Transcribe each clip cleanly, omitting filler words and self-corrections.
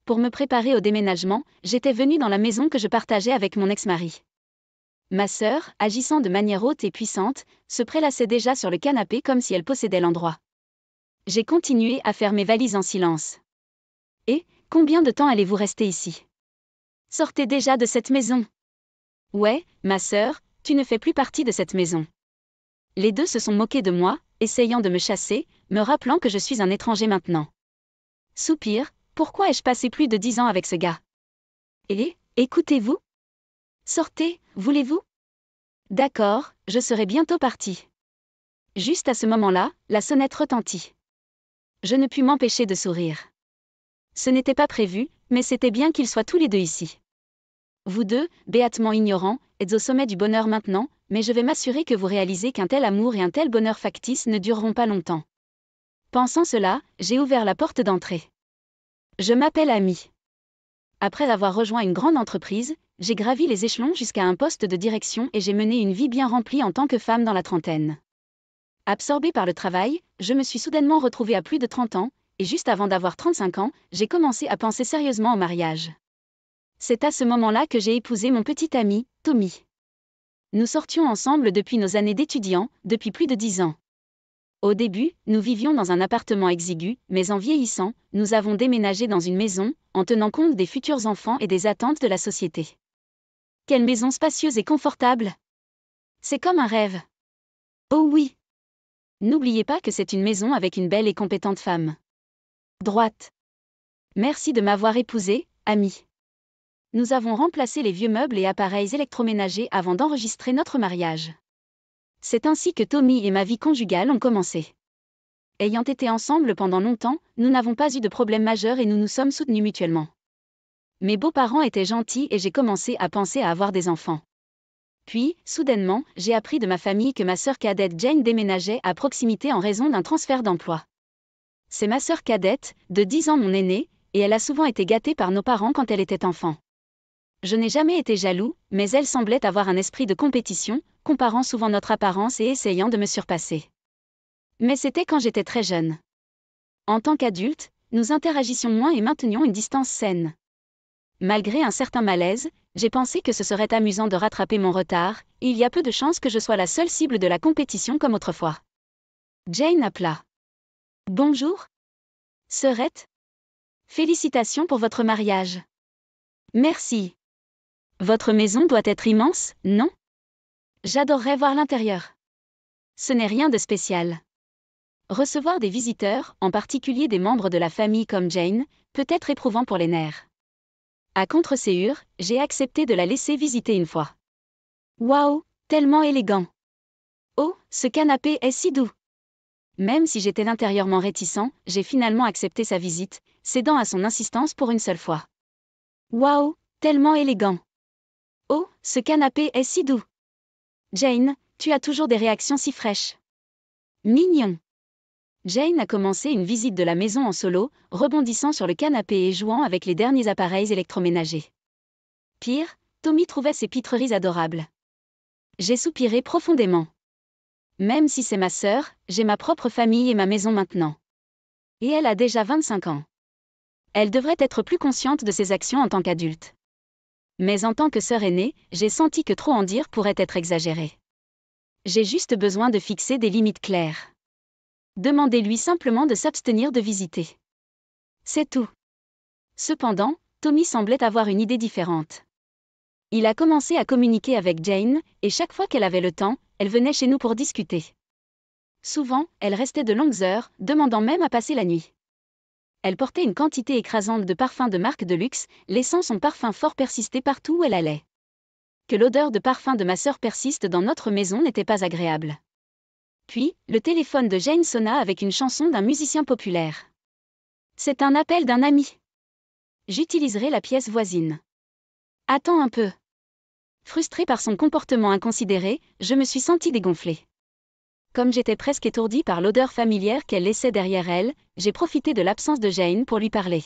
pour me préparer au déménagement, j'étais venue dans la maison que je partageais avec mon ex-mari. Ma sœur, agissant de manière haute et puissante, se prélassait déjà sur le canapé comme si elle possédait l'endroit. J'ai continué à faire mes valises en silence. Et, combien de temps allez-vous rester ici? Sortez déjà de cette maison. Ouais, ma sœur, tu ne fais plus partie de cette maison. Les deux se sont moqués de moi, essayant de me chasser, me rappelant que je suis un étranger maintenant. Soupir, pourquoi ai-je passé plus de 10 ans avec ce gars? Et, écoutez-vous? Sortez, voulez-vous? D'accord, je serai bientôt partie. Juste à ce moment-là, la sonnette retentit. Je ne pus m'empêcher de sourire. Ce n'était pas prévu, mais c'était bien qu'ils soient tous les deux ici. Vous deux, béatement ignorants, êtes au sommet du bonheur maintenant, mais je vais m'assurer que vous réalisez qu'un tel amour et un tel bonheur factice ne dureront pas longtemps. Pensant cela, j'ai ouvert la porte d'entrée. Je m'appelle Amy. Après avoir rejoint une grande entreprise, j'ai gravi les échelons jusqu'à un poste de direction et j'ai mené une vie bien remplie en tant que femme dans la trentaine. Absorbée par le travail, je me suis soudainement retrouvée à plus de 30 ans, et juste avant d'avoir 35 ans, j'ai commencé à penser sérieusement au mariage. C'est à ce moment-là que j'ai épousé mon petit ami, Tommy. Nous sortions ensemble depuis nos années d'étudiants, depuis plus de 10 ans. Au début, nous vivions dans un appartement exigu, mais en vieillissant, nous avons déménagé dans une maison, en tenant compte des futurs enfants et des attentes de la société. Quelle maison spacieuse et confortable! C'est comme un rêve. Oh oui! N'oubliez pas que c'est une maison avec une belle et compétente femme. Droite. Merci de m'avoir épousée, Amy. Nous avons remplacé les vieux meubles et appareils électroménagers avant d'enregistrer notre mariage. C'est ainsi que Tommy et ma vie conjugale ont commencé. Ayant été ensemble pendant longtemps, nous n'avons pas eu de problème majeur et nous nous sommes soutenus mutuellement. Mes beaux-parents étaient gentils et j'ai commencé à penser à avoir des enfants. Puis, soudainement, j'ai appris de ma famille que ma sœur cadette Jane déménageait à proximité en raison d'un transfert d'emploi. C'est ma sœur cadette, de 10 ans mon aînée, et elle a souvent été gâtée par nos parents quand elle était enfant. Je n'ai jamais été jaloux, mais elle semblait avoir un esprit de compétition, comparant souvent notre apparence et essayant de me surpasser. Mais c'était quand j'étais très jeune. En tant qu'adulte, nous interagissions moins et maintenions une distance saine. Malgré un certain malaise, j'ai pensé que ce serait amusant de rattraper mon retard, et il y a peu de chances que je sois la seule cible de la compétition comme autrefois. Jane appela. Bonjour. Sœurette. Félicitations pour votre mariage. Merci. Votre maison doit être immense, non? J'adorerais voir l'intérieur. Ce n'est rien de spécial. Recevoir des visiteurs, en particulier des membres de la famille comme Jane, peut être éprouvant pour les nerfs. À contre-séhur, j'ai accepté de la laisser visiter une fois. Waouh, tellement élégant! Oh, ce canapé est si doux! Même si j'étais intérieurement réticent, j'ai finalement accepté sa visite, cédant à son insistance pour une seule fois. Waouh, tellement élégant! Oh, ce canapé est si doux! Jane, tu as toujours des réactions si fraîches. Mignon! Jane a commencé une visite de la maison en solo, rebondissant sur le canapé et jouant avec les derniers appareils électroménagers. Pire, Tommy trouvait ses pitreries adorables. J'ai soupiré profondément. Même si c'est ma sœur, j'ai ma propre famille et ma maison maintenant. Et elle a déjà 25 ans. Elle devrait être plus consciente de ses actions en tant qu'adulte. Mais en tant que sœur aînée, j'ai senti que trop en dire pourrait être exagéré. J'ai juste besoin de fixer des limites claires. Demandez-lui simplement de s'abstenir de visiter. C'est tout. Cependant, Tommy semblait avoir une idée différente. Il a commencé à communiquer avec Jane, et chaque fois qu'elle avait le temps, elle venait chez nous pour discuter. Souvent, elle restait de longues heures, demandant même à passer la nuit. Elle portait une quantité écrasante de parfums de marque de luxe, laissant son parfum fort persister partout où elle allait. Que l'odeur de parfum de ma sœur persiste dans notre maison n'était pas agréable. Puis, le téléphone de Jane sonna avec une chanson d'un musicien populaire. C'est un appel d'un ami. J'utiliserai la pièce voisine. Attends un peu. Frustrée par son comportement inconsidéré, je me suis sentie dégonflée. Comme j'étais presque étourdie par l'odeur familière qu'elle laissait derrière elle, j'ai profité de l'absence de Jane pour lui parler.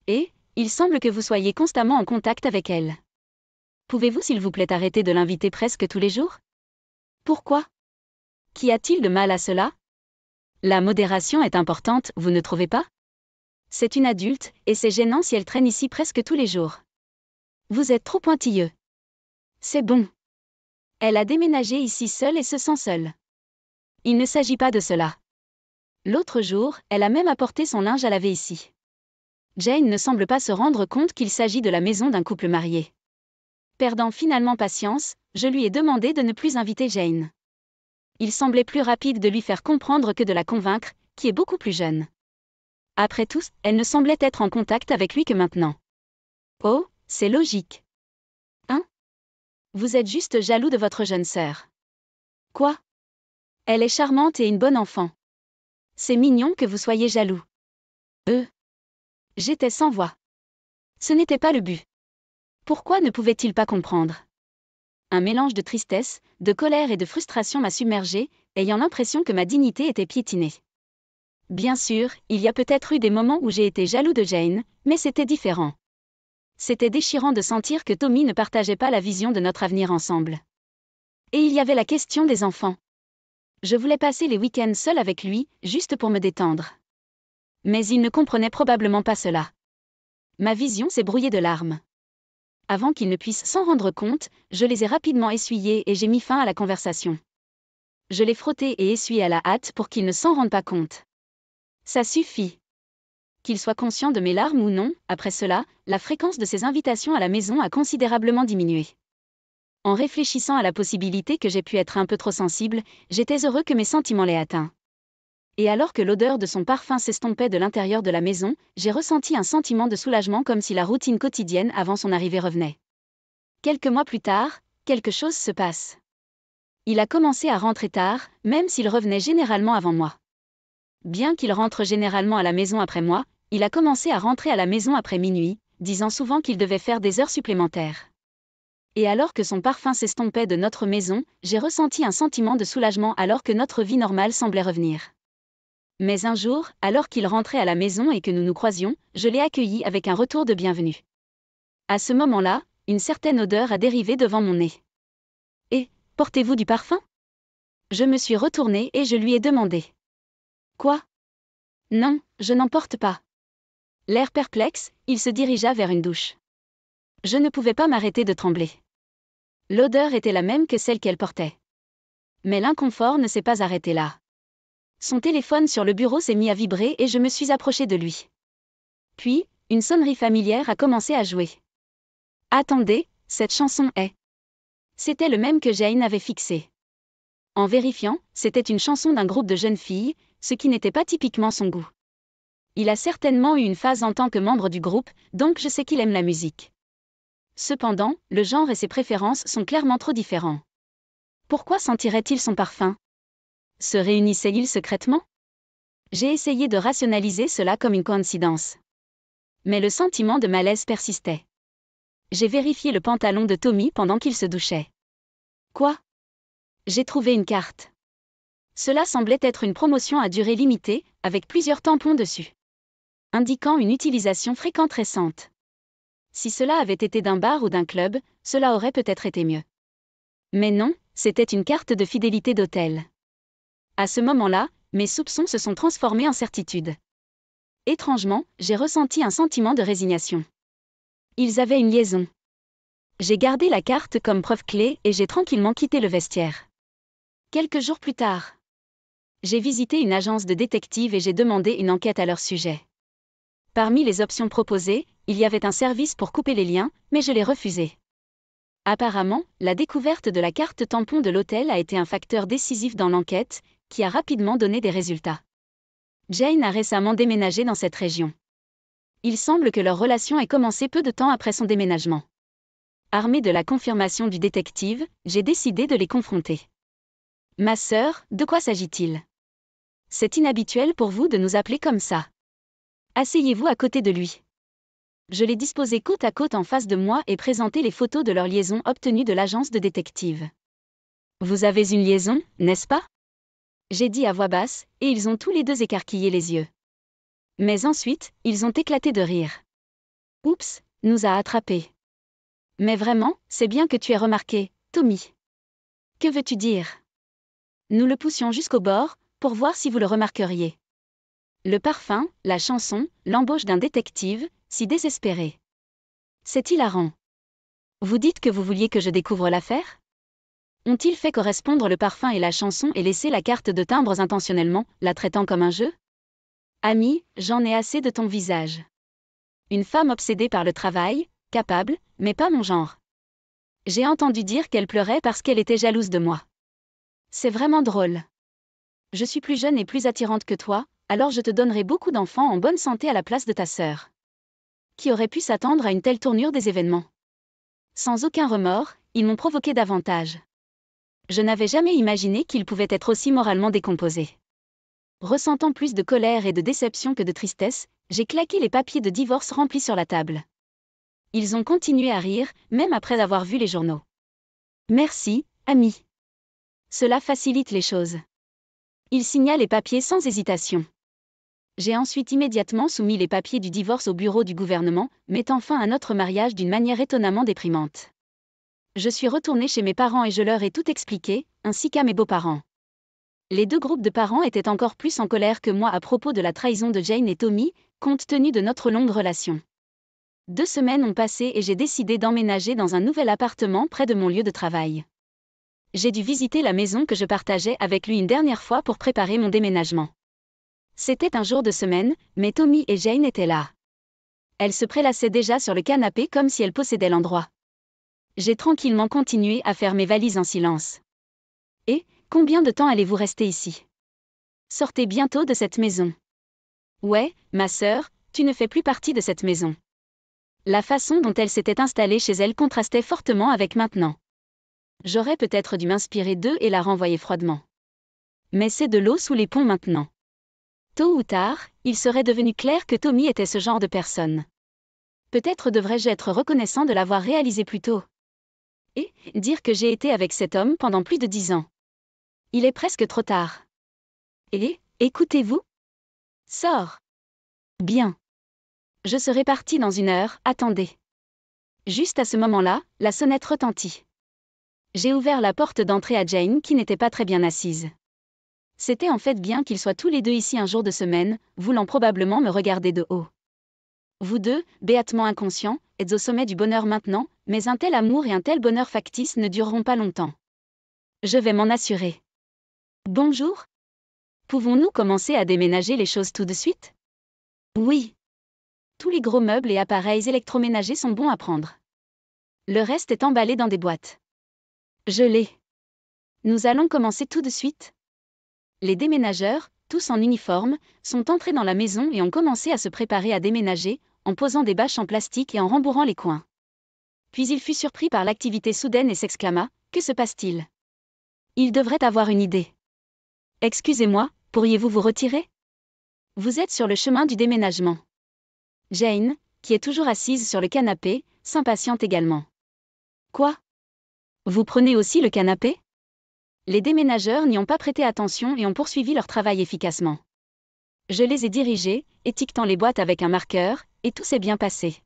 Et, il semble que vous soyez constamment en contact avec elle. Pouvez-vous s'il vous plaît arrêter de l'inviter presque tous les jours? Pourquoi? Qu'y a-t-il de mal à cela? La modération est importante, vous ne trouvez pas? C'est une adulte, et c'est gênant si elle traîne ici presque tous les jours. Vous êtes trop pointilleux. C'est bon. Elle a déménagé ici seule et se sent seule. Il ne s'agit pas de cela. L'autre jour, elle a même apporté son linge à laver ici. Jane ne semble pas se rendre compte qu'il s'agit de la maison d'un couple marié. Perdant finalement patience, je lui ai demandé de ne plus inviter Jane. Il semblait plus rapide de lui faire comprendre que de la convaincre, qui est beaucoup plus jeune. Après tout, elle ne semblait être en contact avec lui que maintenant. Oh, c'est logique. Hein? Vous êtes juste jaloux de votre jeune sœur. Quoi? Elle est charmante et une bonne enfant. C'est mignon que vous soyez jaloux. J'étais sans voix. Ce n'était pas le but. Pourquoi ne pouvait-il pas comprendre? Un mélange de tristesse, de colère et de frustration m'a submergée, ayant l'impression que ma dignité était piétinée. Bien sûr, il y a peut-être eu des moments où j'ai été jaloux de Jane, mais c'était différent. C'était déchirant de sentir que Tommy ne partageait pas la vision de notre avenir ensemble. Et il y avait la question des enfants. Je voulais passer les week-ends seule avec lui, juste pour me détendre. Mais il ne comprenait probablement pas cela. Ma vision s'est brouillée de larmes. Avant qu'il ne puisse s'en rendre compte, je les ai rapidement essuyés et j'ai mis fin à la conversation. Je l'ai frotté et essuyé à la hâte pour qu'il ne s'en rende pas compte. Ça suffit. Qu'il soit conscient de mes larmes ou non, après cela, la fréquence de ses invitations à la maison a considérablement diminué. En réfléchissant à la possibilité que j'ai pu être un peu trop sensible, j'étais heureux que mes sentiments l'aient atteint. Et alors que l'odeur de son parfum s'estompait de l'intérieur de la maison, j'ai ressenti un sentiment de soulagement comme si la routine quotidienne avant son arrivée revenait. Quelques mois plus tard, quelque chose se passe. Il a commencé à rentrer tard, même s'il revenait généralement avant moi. Bien qu'il rentre généralement à la maison après moi, il a commencé à rentrer à la maison après minuit, disant souvent qu'il devait faire des heures supplémentaires. Et alors que son parfum s'estompait de notre maison, j'ai ressenti un sentiment de soulagement alors que notre vie normale semblait revenir. Mais un jour, alors qu'il rentrait à la maison et que nous nous croisions, je l'ai accueilli avec un retour de bienvenue. À ce moment-là, une certaine odeur a dérivé devant mon nez. « Et, portez-vous du parfum ?» Je me suis retournée et je lui ai demandé. « Quoi ? Non, je n'en porte pas. » L'air perplexe, il se dirigea vers une douche. Je ne pouvais pas m'arrêter de trembler. L'odeur était la même que celle qu'elle portait. Mais l'inconfort ne s'est pas arrêté là. Son téléphone sur le bureau s'est mis à vibrer et je me suis approchée de lui. Puis, une sonnerie familière a commencé à jouer. Attendez, cette chanson est... C'était le même que Jane avait fixé. En vérifiant, c'était une chanson d'un groupe de jeunes filles, ce qui n'était pas typiquement son goût. Il a certainement eu une phase en tant que membre du groupe, donc je sais qu'il aime la musique. Cependant, le genre et ses préférences sont clairement trop différents. Pourquoi sentirait-il son parfum? Se réunissaient-ils secrètement? J'ai essayé de rationaliser cela comme une coïncidence. Mais le sentiment de malaise persistait. J'ai vérifié le pantalon de Tommy pendant qu'il se douchait. Quoi? J'ai trouvé une carte. Cela semblait être une promotion à durée limitée, avec plusieurs tampons dessus, indiquant une utilisation fréquente récente. Si cela avait été d'un bar ou d'un club, cela aurait peut-être été mieux. Mais non, c'était une carte de fidélité d'hôtel. À ce moment-là, mes soupçons se sont transformés en certitude. Étrangement, j'ai ressenti un sentiment de résignation. Ils avaient une liaison. J'ai gardé la carte comme preuve clé et j'ai tranquillement quitté le vestiaire. Quelques jours plus tard, j'ai visité une agence de détectives et j'ai demandé une enquête à leur sujet. Parmi les options proposées, il y avait un service pour couper les liens, mais je l'ai refusé. Apparemment, la découverte de la carte tampon de l'hôtel a été un facteur décisif dans l'enquête, qui a rapidement donné des résultats. Jane a récemment déménagé dans cette région. Il semble que leur relation ait commencé peu de temps après son déménagement. Armée de la confirmation du détective, j'ai décidé de les confronter. Ma sœur, de quoi s'agit-il? C'est inhabituel pour vous de nous appeler comme ça. Asseyez-vous à côté de lui. Je l'ai disposé côte à côte en face de moi et présenté les photos de leur liaison obtenues de l'agence de détective. Vous avez une liaison, n'est-ce pas? J'ai dit à voix basse, et ils ont tous les deux écarquillé les yeux. Mais ensuite, ils ont éclaté de rire. Oups, nous a attrapés. Mais vraiment, c'est bien que tu aies remarqué, Tommy. Que veux-tu dire? Nous le poussions jusqu'au bord, pour voir si vous le remarqueriez. Le parfum, la chanson, l'embauche d'un détective, si désespéré. C'est hilarant. Vous dites que vous vouliez que je découvre l'affaire? Ont-ils fait correspondre le parfum et la chanson et laissé la carte de timbres intentionnellement, la traitant comme un jeu? Ami, j'en ai assez de ton visage. Une femme obsédée par le travail, capable, mais pas mon genre. J'ai entendu dire qu'elle pleurait parce qu'elle était jalouse de moi. C'est vraiment drôle. Je suis plus jeune et plus attirante que toi, alors je te donnerai beaucoup d'enfants en bonne santé à la place de ta sœur. Qui aurait pu s'attendre à une telle tournure des événements? Sans aucun remords, ils m'ont provoqué davantage. Je n'avais jamais imaginé qu'ils pouvaient être aussi moralement décomposés. Ressentant plus de colère et de déception que de tristesse, j'ai claqué les papiers de divorce remplis sur la table. Ils ont continué à rire, même après avoir vu les journaux. Merci, ami. Cela facilite les choses. Il signa les papiers sans hésitation. J'ai ensuite immédiatement soumis les papiers du divorce au bureau du gouvernement, mettant fin à notre mariage d'une manière étonnamment déprimante. Je suis retournée chez mes parents et je leur ai tout expliqué, ainsi qu'à mes beaux-parents. Les deux groupes de parents étaient encore plus en colère que moi à propos de la trahison de Jane et Tommy, compte tenu de notre longue relation. 2 semaines ont passé et j'ai décidé d'emménager dans un nouvel appartement près de mon lieu de travail. J'ai dû visiter la maison que je partageais avec lui une dernière fois pour préparer mon déménagement. C'était un jour de semaine, mais Tommy et Jane étaient là. Elle se prélassait déjà sur le canapé comme si elle possédait l'endroit. J'ai tranquillement continué à faire mes valises en silence. Et, combien de temps allez-vous rester ici? Sortez bientôt de cette maison. Ouais, ma sœur, tu ne fais plus partie de cette maison. La façon dont elle s'était installée chez elle contrastait fortement avec maintenant. J'aurais peut-être dû m'inspirer d'eux et la renvoyer froidement. Mais c'est de l'eau sous les ponts maintenant. Tôt ou tard, il serait devenu clair que Tommy était ce genre de personne. Peut-être devrais-je être reconnaissant de l'avoir réalisé plus tôt. Et dire que j'ai été avec cet homme pendant plus de 10 ans. Il est presque trop tard. Et, écoutez-vous? Sors. Bien. Je serai partie dans 1 heure, attendez. Juste à ce moment-là, la sonnette retentit. J'ai ouvert la porte d'entrée à Jane qui n'était pas très bien assise. C'était en fait bien qu'ils soient tous les deux ici un jour de semaine, voulant probablement me regarder de haut. Vous deux, béatement inconscients, êtes au sommet du bonheur maintenant, mais un tel amour et un tel bonheur factice ne dureront pas longtemps. Je vais m'en assurer. Bonjour. Pouvons-nous commencer à déménager les choses tout de suite? Oui. Tous les gros meubles et appareils électroménagers sont bons à prendre. Le reste est emballé dans des boîtes. Je l'ai. Nous allons commencer tout de suite. Les déménageurs, tous en uniforme, sont entrés dans la maison et ont commencé à se préparer à déménager, en posant des bâches en plastique et en rembourrant les coins. Puis il fut surpris par l'activité soudaine et s'exclama: « Que se passe-t-il? Il devrait avoir une idée. Excusez-moi, pourriez-vous vous retirer? Vous êtes sur le chemin du déménagement. » Jane, qui est toujours assise sur le canapé, s'impatiente également. Quoi? Vous prenez aussi le canapé? Les déménageurs n'y ont pas prêté attention et ont poursuivi leur travail efficacement. Je les ai dirigés, étiquetant les boîtes avec un marqueur, et tout s'est bien passé.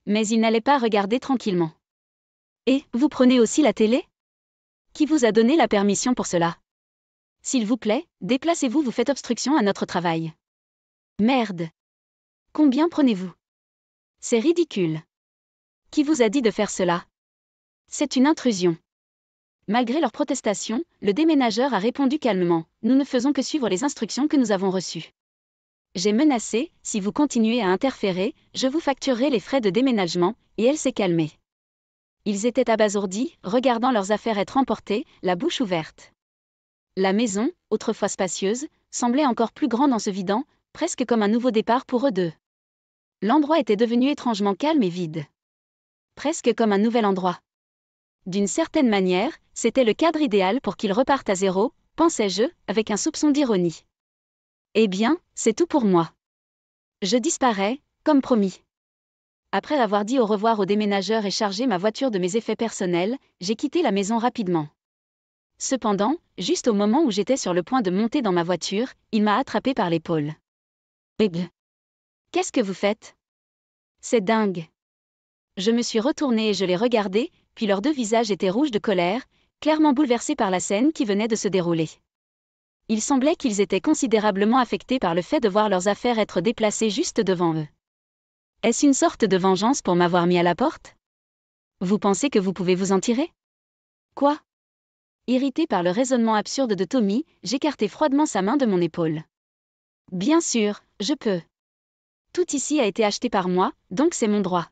Mais ils n'allaient pas regarder tranquillement. Et, vous prenez aussi la télé? Qui vous a donné la permission pour cela? S'il vous plaît, déplacez-vous, vous faites obstruction à notre travail. Merde. Combien prenez-vous? C'est ridicule. Qui vous a dit de faire cela? C'est une intrusion. Malgré leurs protestations, le déménageur a répondu calmement: « Nous ne faisons que suivre les instructions que nous avons reçues. » J'ai menacé: « Si vous continuez à interférer, je vous facturerai les frais de déménagement », et elle s'est calmée. Ils étaient abasourdis, regardant leurs affaires être emportées, la bouche ouverte. La maison, autrefois spacieuse, semblait encore plus grande en se vidant, presque comme un nouveau départ pour eux deux. L'endroit était devenu étrangement calme et vide. Presque comme un nouvel endroit. D'une certaine manière, c'était le cadre idéal pour qu'ils repartent à zéro, pensais-je, avec un soupçon d'ironie. Eh bien, c'est tout pour moi. Je disparais, comme promis. Après avoir dit au revoir au déménageur et chargé ma voiture de mes effets personnels, j'ai quitté la maison rapidement. Cependant, juste au moment où j'étais sur le point de monter dans ma voiture, il m'a attrapé par l'épaule. Big. Qu'est-ce que vous faites? C'est dingue. Je me suis retournée et je l'ai regardé, puis leurs deux visages étaient rouges de colère, clairement bouleversés par la scène qui venait de se dérouler. Il semblait qu'ils étaient considérablement affectés par le fait de voir leurs affaires être déplacées juste devant eux. Est-ce une sorte de vengeance pour m'avoir mis à la porte? Vous pensez que vous pouvez vous en tirer? Quoi? Irrité par le raisonnement absurde de Tommy, j'écartai froidement sa main de mon épaule. Bien sûr, je peux. Tout ici a été acheté par moi, donc c'est mon droit.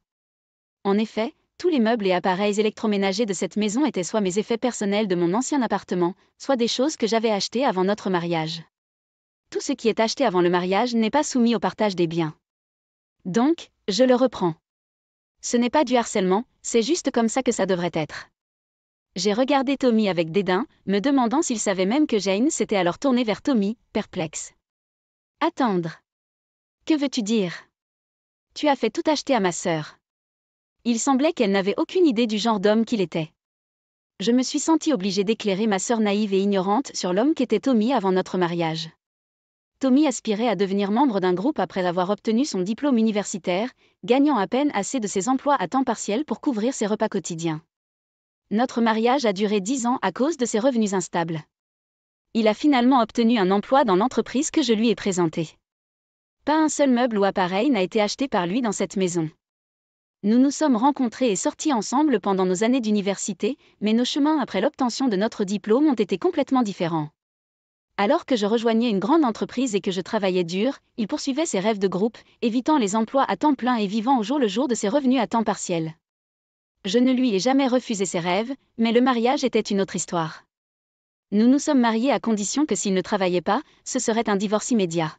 En effet, tous les meubles et appareils électroménagers de cette maison étaient soit mes effets personnels de mon ancien appartement, soit des choses que j'avais achetées avant notre mariage. Tout ce qui est acheté avant le mariage n'est pas soumis au partage des biens. Donc, je le reprends. Ce n'est pas du harcèlement, c'est juste comme ça que ça devrait être. J'ai regardé Tommy avec dédain, me demandant s'il savait même que Jane s'était alors tournée vers Tommy, perplexe. Attendre. Que veux-tu dire? Tu as fait tout acheter à ma sœur. Il semblait qu'elle n'avait aucune idée du genre d'homme qu'il était. Je me suis sentie obligée d'éclairer ma sœur naïve et ignorante sur l'homme qu'était Tommy avant notre mariage. Tommy aspirait à devenir membre d'un groupe après avoir obtenu son diplôme universitaire, gagnant à peine assez de ses emplois à temps partiel pour couvrir ses repas quotidiens. Notre mariage a duré 10 ans à cause de ses revenus instables. Il a finalement obtenu un emploi dans l'entreprise que je lui ai présentée. Pas un seul meuble ou appareil n'a été acheté par lui dans cette maison. Nous nous sommes rencontrés et sortis ensemble pendant nos années d'université, mais nos chemins après l'obtention de notre diplôme ont été complètement différents. Alors que je rejoignais une grande entreprise et que je travaillais dur, il poursuivait ses rêves de groupe, évitant les emplois à temps plein et vivant au jour le jour de ses revenus à temps partiel. Je ne lui ai jamais refusé ses rêves, mais le mariage était une autre histoire. Nous nous sommes mariés à condition que s'il ne travaillait pas, ce serait un divorce immédiat.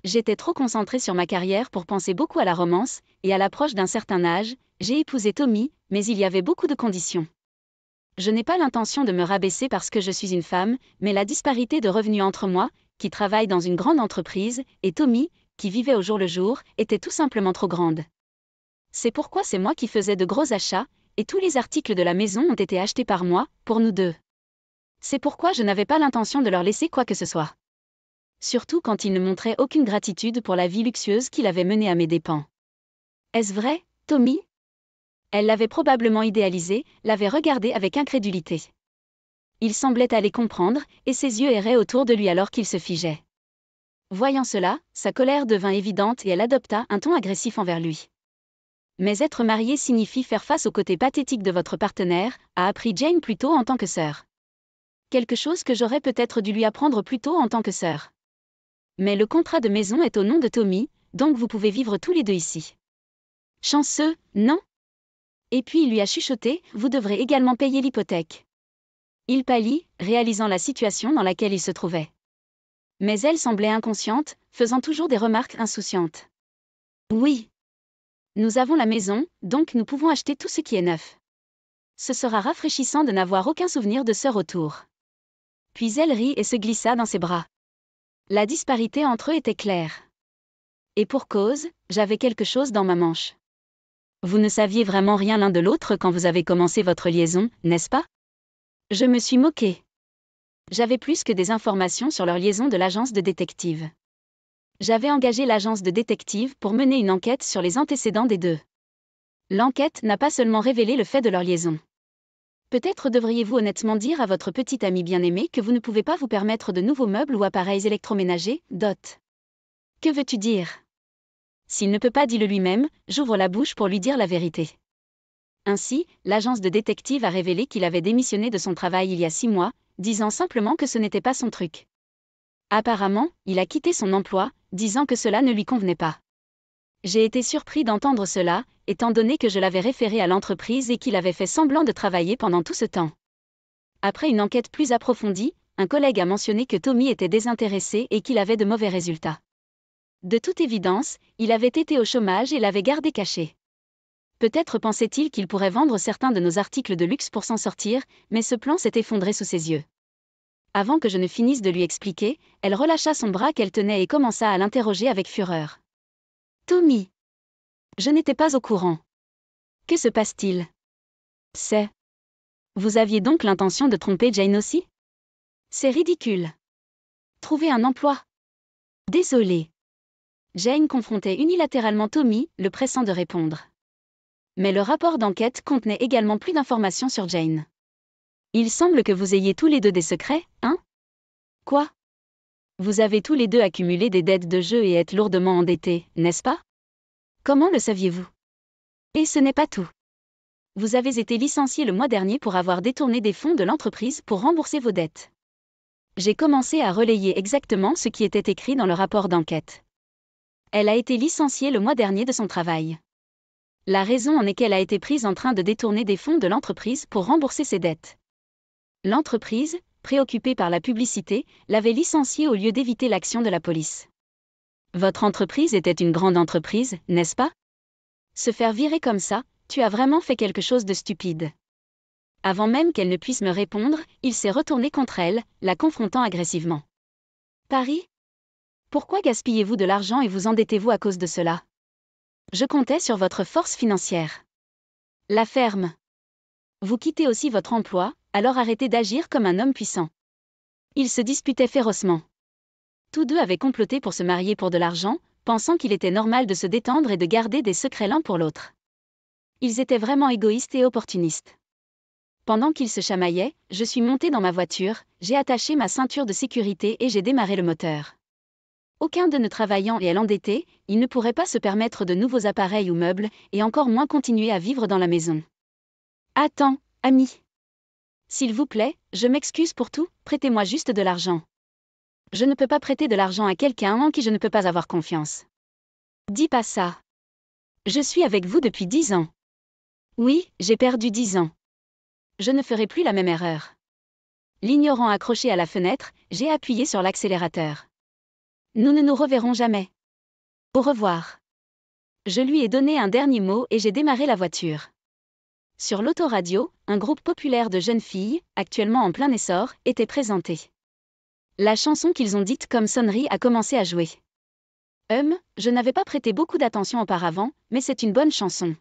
J'étais trop concentrée sur ma carrière pour penser beaucoup à la romance, et à l'approche d'un certain âge, j'ai épousé Tommy, mais il y avait beaucoup de conditions. Je n'ai pas l'intention de me rabaisser parce que je suis une femme, mais la disparité de revenus entre moi, qui travaille dans une grande entreprise, et Tommy, qui vivait au jour le jour, était tout simplement trop grande. C'est pourquoi c'est moi qui faisais de gros achats, et tous les articles de la maison ont été achetés par moi, pour nous deux. C'est pourquoi je n'avais pas l'intention de leur laisser quoi que ce soit. Surtout quand il ne montrait aucune gratitude pour la vie luxueuse qu'il avait menée à mes dépens. Est-ce vrai, Tommy? Elle l'avait probablement idéalisé, l'avait regardé avec incrédulité. Il semblait aller comprendre, et ses yeux erraient autour de lui alors qu'il se figeait. Voyant cela, sa colère devint évidente et elle adopta un ton agressif envers lui. Mais être marié signifie faire face au côté pathétique de votre partenaire, a appris Jane plus tôt en tant que sœur. Quelque chose que j'aurais peut-être dû lui apprendre plus tôt en tant que sœur. Mais le contrat de maison est au nom de Tommy, donc vous pouvez vivre tous les deux ici. Chanceux, non? Et puis il lui a chuchoté, vous devrez également payer l'hypothèque. Il pâlit, réalisant la situation dans laquelle il se trouvait. Mais elle semblait inconsciente, faisant toujours des remarques insouciantes. Oui. Nous avons la maison, donc nous pouvons acheter tout ce qui est neuf. Ce sera rafraîchissant de n'avoir aucun souvenir de sœur autour. Puis elle rit et se glissa dans ses bras. La disparité entre eux était claire. Et pour cause, j'avais quelque chose dans ma manche. Vous ne saviez vraiment rien l'un de l'autre quand vous avez commencé votre liaison, n'est-ce pas? Je me suis moquée. J'avais plus que des informations sur leur liaison de l'agence de détective. J'avais engagé l'agence de détective pour mener une enquête sur les antécédents des deux. L'enquête n'a pas seulement révélé le fait de leur liaison. Peut-être devriez-vous honnêtement dire à votre petite amie bien-aimée que vous ne pouvez pas vous permettre de nouveaux meubles ou appareils électroménagers, Dot. Que veux-tu dire? S'il ne peut pas dire-le lui-même, j'ouvre la bouche pour lui dire la vérité. Ainsi, l'agence de détective a révélé qu'il avait démissionné de son travail il y a 6 mois, disant simplement que ce n'était pas son truc. Apparemment, il a quitté son emploi, disant que cela ne lui convenait pas. J'ai été surpris d'entendre cela, étant donné que je l'avais référé à l'entreprise et qu'il avait fait semblant de travailler pendant tout ce temps. Après une enquête plus approfondie, un collègue a mentionné que Tommy était désintéressé et qu'il avait de mauvais résultats. De toute évidence, il avait été au chômage et l'avait gardé caché. Peut-être pensait-il qu'il pourrait vendre certains de nos articles de luxe pour s'en sortir, mais ce plan s'est effondré sous ses yeux. Avant que je ne finisse de lui expliquer, elle relâcha son bras qu'elle tenait et commença à l'interroger avec fureur. Tommy! Je n'étais pas au courant. Que se passe-t-il? C'est... Vous aviez donc l'intention de tromper Jane aussi? C'est ridicule. Trouver un emploi. Désolée. Jane confrontait unilatéralement Tommy, le pressant de répondre. Mais le rapport d'enquête contenait également plus d'informations sur Jane. Il semble que vous ayez tous les deux des secrets, hein? Quoi? Vous avez tous les deux accumulé des dettes de jeu et êtes lourdement endettés, n'est-ce pas? Comment le saviez-vous? Et ce n'est pas tout. Vous avez été licencié le mois dernier pour avoir détourné des fonds de l'entreprise pour rembourser vos dettes. J'ai commencé à relayer exactement ce qui était écrit dans le rapport d'enquête. Elle a été licenciée le mois dernier de son travail. La raison en est qu'elle a été prise en train de détourner des fonds de l'entreprise pour rembourser ses dettes. L'entreprise, préoccupée par la publicité, l'avait licenciée au lieu d'éviter l'action de la police. Votre entreprise était une grande entreprise, n'est-ce pas? Se faire virer comme ça, tu as vraiment fait quelque chose de stupide. Avant même qu'elle ne puisse me répondre, il s'est retourné contre elle, la confrontant agressivement. Paris? Pourquoi gaspillez-vous de l'argent et vous endettez-vous à cause de cela? Je comptais sur votre force financière. La ferme. Vous quittez aussi votre emploi, alors arrêtez d'agir comme un homme puissant. Ils se disputaient férocement. Tous deux avaient comploté pour se marier pour de l'argent, pensant qu'il était normal de se détendre et de garder des secrets l'un pour l'autre. Ils étaient vraiment égoïstes et opportunistes. Pendant qu'ils se chamaillaient, je suis montée dans ma voiture, j'ai attaché ma ceinture de sécurité et j'ai démarré le moteur. Aucun d'eux ne travaillant et elle endettée, ils ne pourraient pas se permettre de nouveaux appareils ou meubles, et encore moins continuer à vivre dans la maison. Attends, ami. S'il vous plaît, je m'excuse pour tout, prêtez-moi juste de l'argent. Je ne peux pas prêter de l'argent à quelqu'un en qui je ne peux pas avoir confiance. Dis pas ça. Je suis avec vous depuis 10 ans. Oui, j'ai perdu 10 ans. Je ne ferai plus la même erreur. L'ignorant accroché à la fenêtre, j'ai appuyé sur l'accélérateur. Nous ne nous reverrons jamais. Au revoir. Je lui ai donné un dernier mot et j'ai démarré la voiture. Sur l'autoradio, un groupe populaire de jeunes filles, actuellement en plein essor, était présenté. La chanson qu'ils ont dite comme sonnerie a commencé à jouer. Je n'avais pas prêté beaucoup d'attention auparavant, mais c'est une bonne chanson.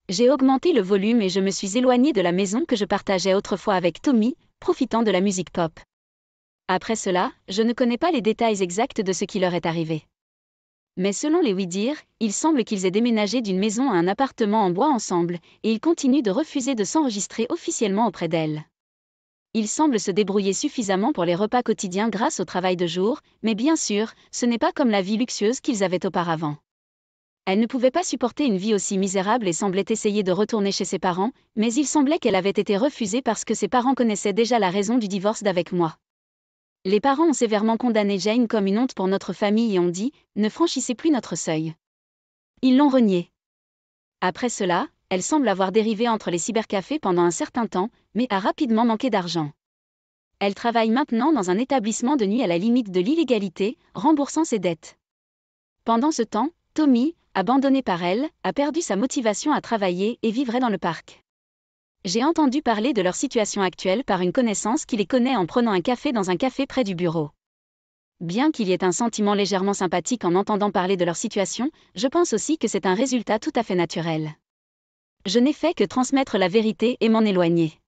J'ai augmenté le volume et je me suis éloignée de la maison que je partageais autrefois avec Tommy, profitant de la musique pop. Après cela, je ne connais pas les détails exacts de ce qui leur est arrivé. Mais selon les oui-dire, il semble qu'ils aient déménagé d'une maison à un appartement en bois ensemble, et ils continuent de refuser de s'enregistrer officiellement auprès d'elle. Ils semblent se débrouiller suffisamment pour les repas quotidiens grâce au travail de jour, mais bien sûr, ce n'est pas comme la vie luxueuse qu'ils avaient auparavant. Elle ne pouvait pas supporter une vie aussi misérable et semblait essayer de retourner chez ses parents, mais il semblait qu'elle avait été refusée parce que ses parents connaissaient déjà la raison du divorce d'avec moi. Les parents ont sévèrement condamné Jane comme une honte pour notre famille et ont dit « Ne franchissez plus notre seuil ». Ils l'ont reniée. Après cela, elle semble avoir dérivé entre les cybercafés pendant un certain temps, mais a rapidement manqué d'argent. Elle travaille maintenant dans un établissement de nuit à la limite de l'illégalité, remboursant ses dettes. Pendant ce temps, Tommy, abandonné par elle, a perdu sa motivation à travailler et vivrait dans le parc. J'ai entendu parler de leur situation actuelle par une connaissance qui les connaît en prenant un café dans un café près du bureau. Bien qu'il y ait un sentiment légèrement sympathique en entendant parler de leur situation, je pense aussi que c'est un résultat tout à fait naturel. Je n'ai fait que transmettre la vérité et m'en éloigner.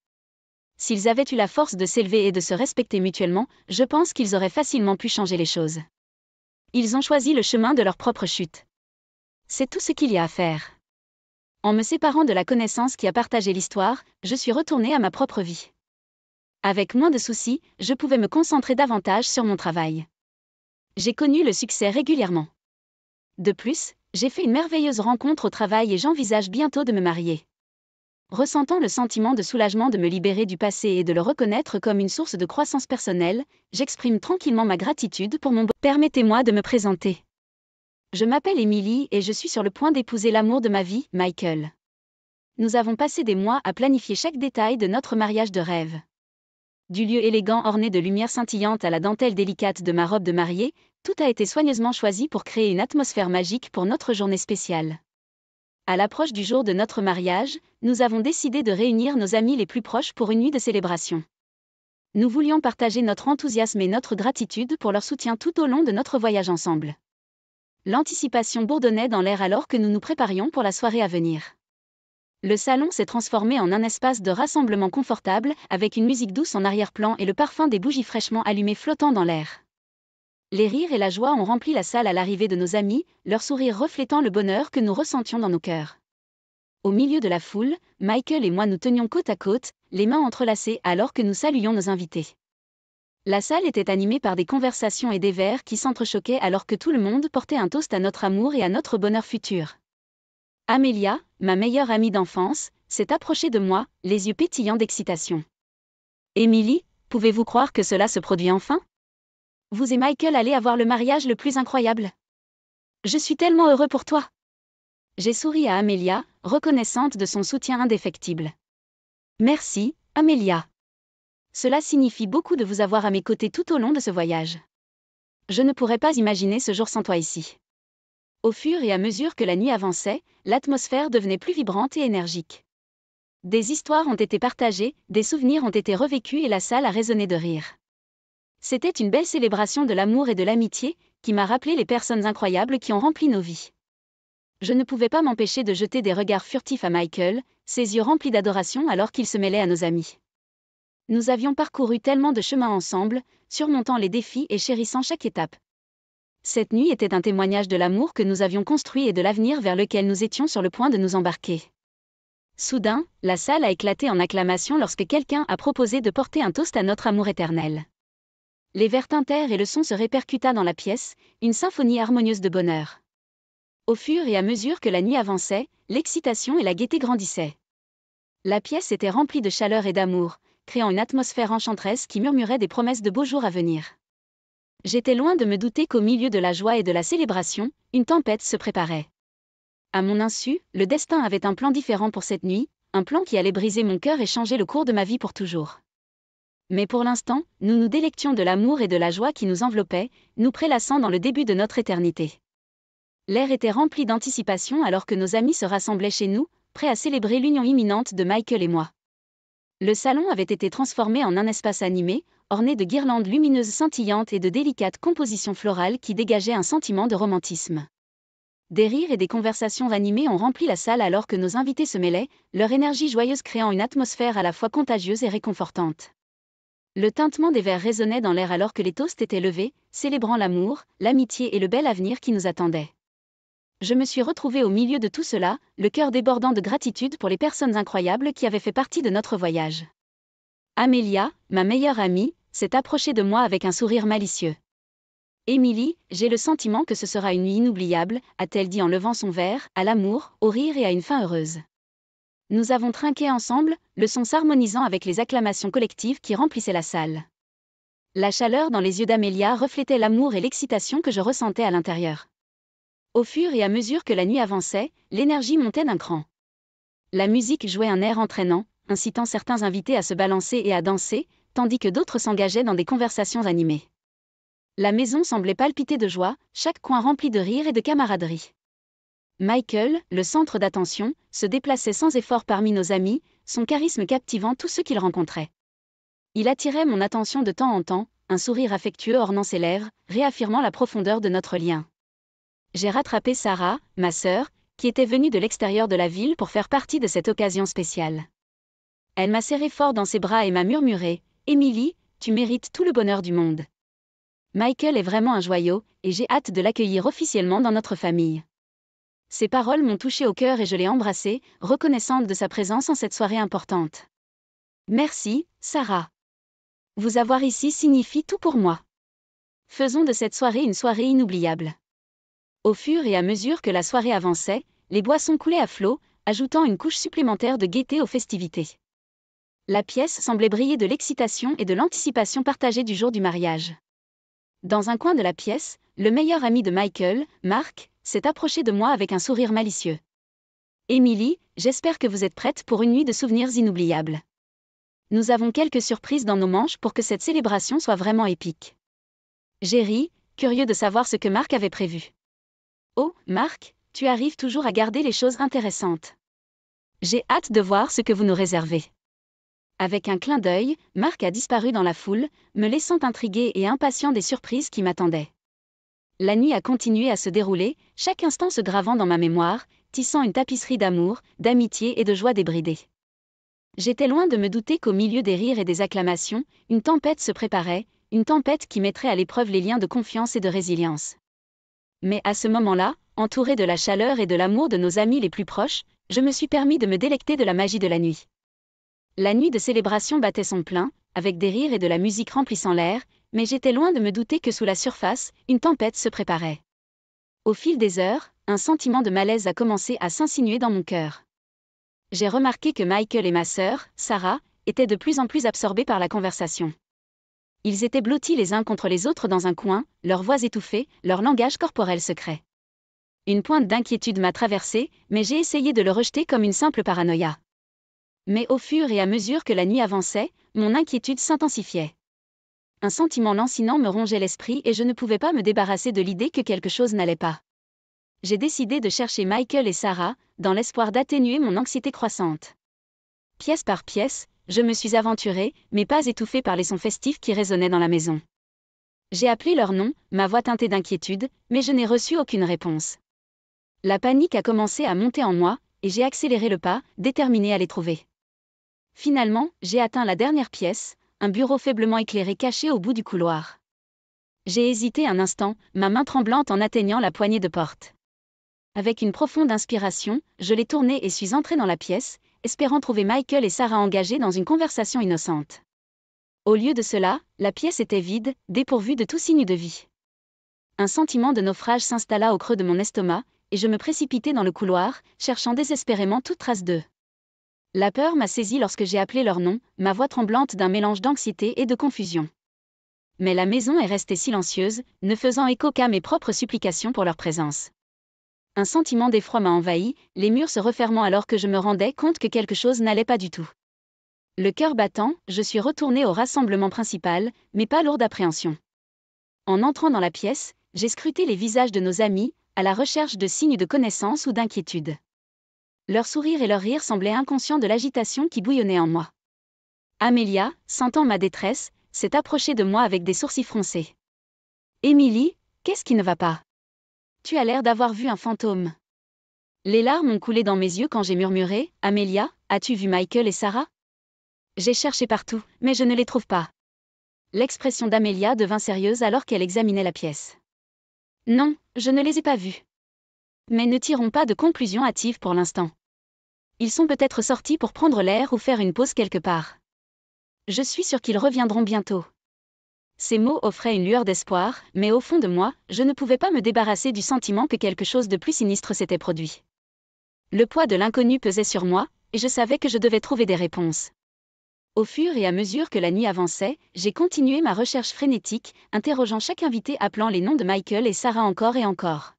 S'ils avaient eu la force de s'élever et de se respecter mutuellement, je pense qu'ils auraient facilement pu changer les choses. Ils ont choisi le chemin de leur propre chute. C'est tout ce qu'il y a à faire. En me séparant de la connaissance qui a partagé l'histoire, je suis retournée à ma propre vie. Avec moins de soucis, je pouvais me concentrer davantage sur mon travail. J'ai connu le succès régulièrement. De plus, j'ai fait une merveilleuse rencontre au travail et j'envisage bientôt de me marier. Ressentant le sentiment de soulagement de me libérer du passé et de le reconnaître comme une source de croissance personnelle, j'exprime tranquillement ma gratitude pour mon Permettez-moi de me présenter. Je m'appelle Emily et je suis sur le point d'épouser l'amour de ma vie, Michael. Nous avons passé des mois à planifier chaque détail de notre mariage de rêve. Du lieu élégant orné de lumière scintillante à la dentelle délicate de ma robe de mariée, tout a été soigneusement choisi pour créer une atmosphère magique pour notre journée spéciale. À l'approche du jour de notre mariage, nous avons décidé de réunir nos amis les plus proches pour une nuit de célébration. Nous voulions partager notre enthousiasme et notre gratitude pour leur soutien tout au long de notre voyage ensemble. L'anticipation bourdonnait dans l'air alors que nous nous préparions pour la soirée à venir. Le salon s'est transformé en un espace de rassemblement confortable, avec une musique douce en arrière-plan et le parfum des bougies fraîchement allumées flottant dans l'air. Les rires et la joie ont rempli la salle à l'arrivée de nos amis, leurs sourires reflétant le bonheur que nous ressentions dans nos cœurs. Au milieu de la foule, Michael et moi nous tenions côte à côte, les mains entrelacées alors que nous saluions nos invités. La salle était animée par des conversations et des verres qui s'entrechoquaient alors que tout le monde portait un toast à notre amour et à notre bonheur futur. Amelia, ma meilleure amie d'enfance, s'est approchée de moi, les yeux pétillants d'excitation. Emily, pouvez-vous croire que cela se produit enfin? Vous et Michael allez avoir le mariage le plus incroyable. Je suis tellement heureux pour toi. J'ai souri à Amelia, reconnaissante de son soutien indéfectible. Merci, Amelia. Cela signifie beaucoup de vous avoir à mes côtés tout au long de ce voyage. Je ne pourrais pas imaginer ce jour sans toi ici. Au fur et à mesure que la nuit avançait, l'atmosphère devenait plus vibrante et énergique. Des histoires ont été partagées, des souvenirs ont été revécus et la salle a résonné de rire. C'était une belle célébration de l'amour et de l'amitié, qui m'a rappelé les personnes incroyables qui ont rempli nos vies. Je ne pouvais pas m'empêcher de jeter des regards furtifs à Michael, ses yeux remplis d'adoration alors qu'il se mêlait à nos amis. Nous avions parcouru tellement de chemins ensemble, surmontant les défis et chérissant chaque étape. Cette nuit était un témoignage de l'amour que nous avions construit et de l'avenir vers lequel nous étions sur le point de nous embarquer. Soudain, la salle a éclaté en acclamations lorsque quelqu'un a proposé de porter un toast à notre amour éternel. Les verres tintèrent et le son se répercuta dans la pièce, une symphonie harmonieuse de bonheur. Au fur et à mesure que la nuit avançait, l'excitation et la gaieté grandissaient. La pièce était remplie de chaleur et d'amour, créant une atmosphère enchanteresse qui murmurait des promesses de beaux jours à venir. J'étais loin de me douter qu'au milieu de la joie et de la célébration, une tempête se préparait. À mon insu, le destin avait un plan différent pour cette nuit, un plan qui allait briser mon cœur et changer le cours de ma vie pour toujours. Mais pour l'instant, nous nous délections de l'amour et de la joie qui nous enveloppaient, nous prélassant dans le début de notre éternité. L'air était rempli d'anticipation alors que nos amis se rassemblaient chez nous, prêts à célébrer l'union imminente de Michael et moi. Le salon avait été transformé en un espace animé, orné de guirlandes lumineuses scintillantes et de délicates compositions florales qui dégageaient un sentiment de romantisme. Des rires et des conversations animées ont rempli la salle alors que nos invités se mêlaient, leur énergie joyeuse créant une atmosphère à la fois contagieuse et réconfortante. Le tintement des verres résonnait dans l'air alors que les toasts étaient levés, célébrant l'amour, l'amitié et le bel avenir qui nous attendait. Je me suis retrouvée au milieu de tout cela, le cœur débordant de gratitude pour les personnes incroyables qui avaient fait partie de notre voyage. Amelia, ma meilleure amie, s'est approchée de moi avec un sourire malicieux. Emily, j'ai le sentiment que ce sera une nuit inoubliable, a-t-elle dit en levant son verre, à l'amour, au rire et à une fin heureuse. Nous avons trinqué ensemble, le son s'harmonisant avec les acclamations collectives qui remplissaient la salle. La chaleur dans les yeux d'Amelia reflétait l'amour et l'excitation que je ressentais à l'intérieur. Au fur et à mesure que la nuit avançait, l'énergie montait d'un cran. La musique jouait un air entraînant, incitant certains invités à se balancer et à danser, tandis que d'autres s'engageaient dans des conversations animées. La maison semblait palpiter de joie, chaque coin rempli de rire et de camaraderie. Michael, le centre d'attention, se déplaçait sans effort parmi nos amis, son charisme captivant tous ceux qu'il rencontrait. Il attirait mon attention de temps en temps, un sourire affectueux ornant ses lèvres, réaffirmant la profondeur de notre lien. J'ai rattrapé Sarah, ma sœur, qui était venue de l'extérieur de la ville pour faire partie de cette occasion spéciale. Elle m'a serré fort dans ses bras et m'a murmuré « Emily, tu mérites tout le bonheur du monde. Michael est vraiment un joyau, et j'ai hâte de l'accueillir officiellement dans notre famille. » Ces paroles m'ont touchée au cœur et je l'ai embrassée, reconnaissante de sa présence en cette soirée importante. Merci, Sarah. Vous avoir ici signifie tout pour moi. Faisons de cette soirée une soirée inoubliable. Au fur et à mesure que la soirée avançait, les boissons coulaient à flot, ajoutant une couche supplémentaire de gaieté aux festivités. La pièce semblait briller de l'excitation et de l'anticipation partagée du jour du mariage. Dans un coin de la pièce, le meilleur ami de Michael, Mark, s'est approché de moi avec un sourire malicieux. « Emily, j'espère que vous êtes prête pour une nuit de souvenirs inoubliables. Nous avons quelques surprises dans nos manches pour que cette célébration soit vraiment épique. » J'ai ri, curieux de savoir ce que Mark avait prévu. « Oh, Mark, tu arrives toujours à garder les choses intéressantes. J'ai hâte de voir ce que vous nous réservez. » Avec un clin d'œil, Mark a disparu dans la foule, me laissant intrigué et impatient des surprises qui m'attendaient. La nuit a continué à se dérouler, chaque instant se gravant dans ma mémoire, tissant une tapisserie d'amour, d'amitié et de joie débridée. J'étais loin de me douter qu'au milieu des rires et des acclamations, une tempête se préparait, une tempête qui mettrait à l'épreuve les liens de confiance et de résilience. Mais à ce moment-là, entouré de la chaleur et de l'amour de nos amis les plus proches, je me suis permis de me délecter de la magie de la nuit. La nuit de célébration battait son plein, avec des rires et de la musique remplissant l'air, mais j'étais loin de me douter que sous la surface, une tempête se préparait. Au fil des heures, un sentiment de malaise a commencé à s'insinuer dans mon cœur. J'ai remarqué que Michael et ma sœur, Sarah, étaient de plus en plus absorbés par la conversation. Ils étaient blottis les uns contre les autres dans un coin, leurs voix étouffées, leur langage corporel secret. Une pointe d'inquiétude m'a traversée, mais j'ai essayé de le rejeter comme une simple paranoïa. Mais au fur et à mesure que la nuit avançait, mon inquiétude s'intensifiait. Un sentiment lancinant me rongeait l'esprit et je ne pouvais pas me débarrasser de l'idée que quelque chose n'allait pas. J'ai décidé de chercher Michael et Sarah, dans l'espoir d'atténuer mon anxiété croissante. Pièce par pièce, je me suis aventurée, mais pas étouffée par les sons festifs qui résonnaient dans la maison. J'ai appelé leur nom, ma voix teintée d'inquiétude, mais je n'ai reçu aucune réponse. La panique a commencé à monter en moi, et j'ai accéléré le pas, déterminée à les trouver. Finalement, j'ai atteint la dernière pièce, un bureau faiblement éclairé caché au bout du couloir. J'ai hésité un instant, ma main tremblante en atteignant la poignée de porte. Avec une profonde inspiration, je l'ai tournée et suis entrée dans la pièce, espérant trouver Michael et Sarah engagés dans une conversation innocente. Au lieu de cela, la pièce était vide, dépourvue de tout signe de vie. Un sentiment de naufrage s'installa au creux de mon estomac, et je me précipitai dans le couloir, cherchant désespérément toute trace d'eux. La peur m'a saisi lorsque j'ai appelé leur nom, ma voix tremblante d'un mélange d'anxiété et de confusion. Mais la maison est restée silencieuse, ne faisant écho qu'à mes propres supplications pour leur présence. Un sentiment d'effroi m'a envahi, les murs se refermant alors que je me rendais compte que quelque chose n'allait pas du tout. Le cœur battant, je suis retournée au rassemblement principal, mais pas lourde d'appréhension. En entrant dans la pièce, j'ai scruté les visages de nos amis, à la recherche de signes de connaissance ou d'inquiétude. Leur sourire et leur rire semblaient inconscients de l'agitation qui bouillonnait en moi. Amélia, sentant ma détresse, s'est approchée de moi avec des sourcils froncés. « Émilie, qu'est-ce qui ne va pas? Tu as l'air d'avoir vu un fantôme. » Les larmes ont coulé dans mes yeux quand j'ai murmuré « Amélia, as-tu vu Michael et Sarah? » J'ai cherché partout, mais je ne les trouve pas. L'expression d'Amélia devint sérieuse alors qu'elle examinait la pièce. « Non, je ne les ai pas vus. Mais ne tirons pas de conclusions hâtives pour l'instant. Ils sont peut-être sortis pour prendre l'air ou faire une pause quelque part. Je suis sûre qu'ils reviendront bientôt. » Ces mots offraient une lueur d'espoir, mais au fond de moi, je ne pouvais pas me débarrasser du sentiment que quelque chose de plus sinistre s'était produit. Le poids de l'inconnu pesait sur moi, et je savais que je devais trouver des réponses. Au fur et à mesure que la nuit avançait, j'ai continué ma recherche frénétique, interrogeant chaque invité appelant les noms de Michael et Sarah encore et encore.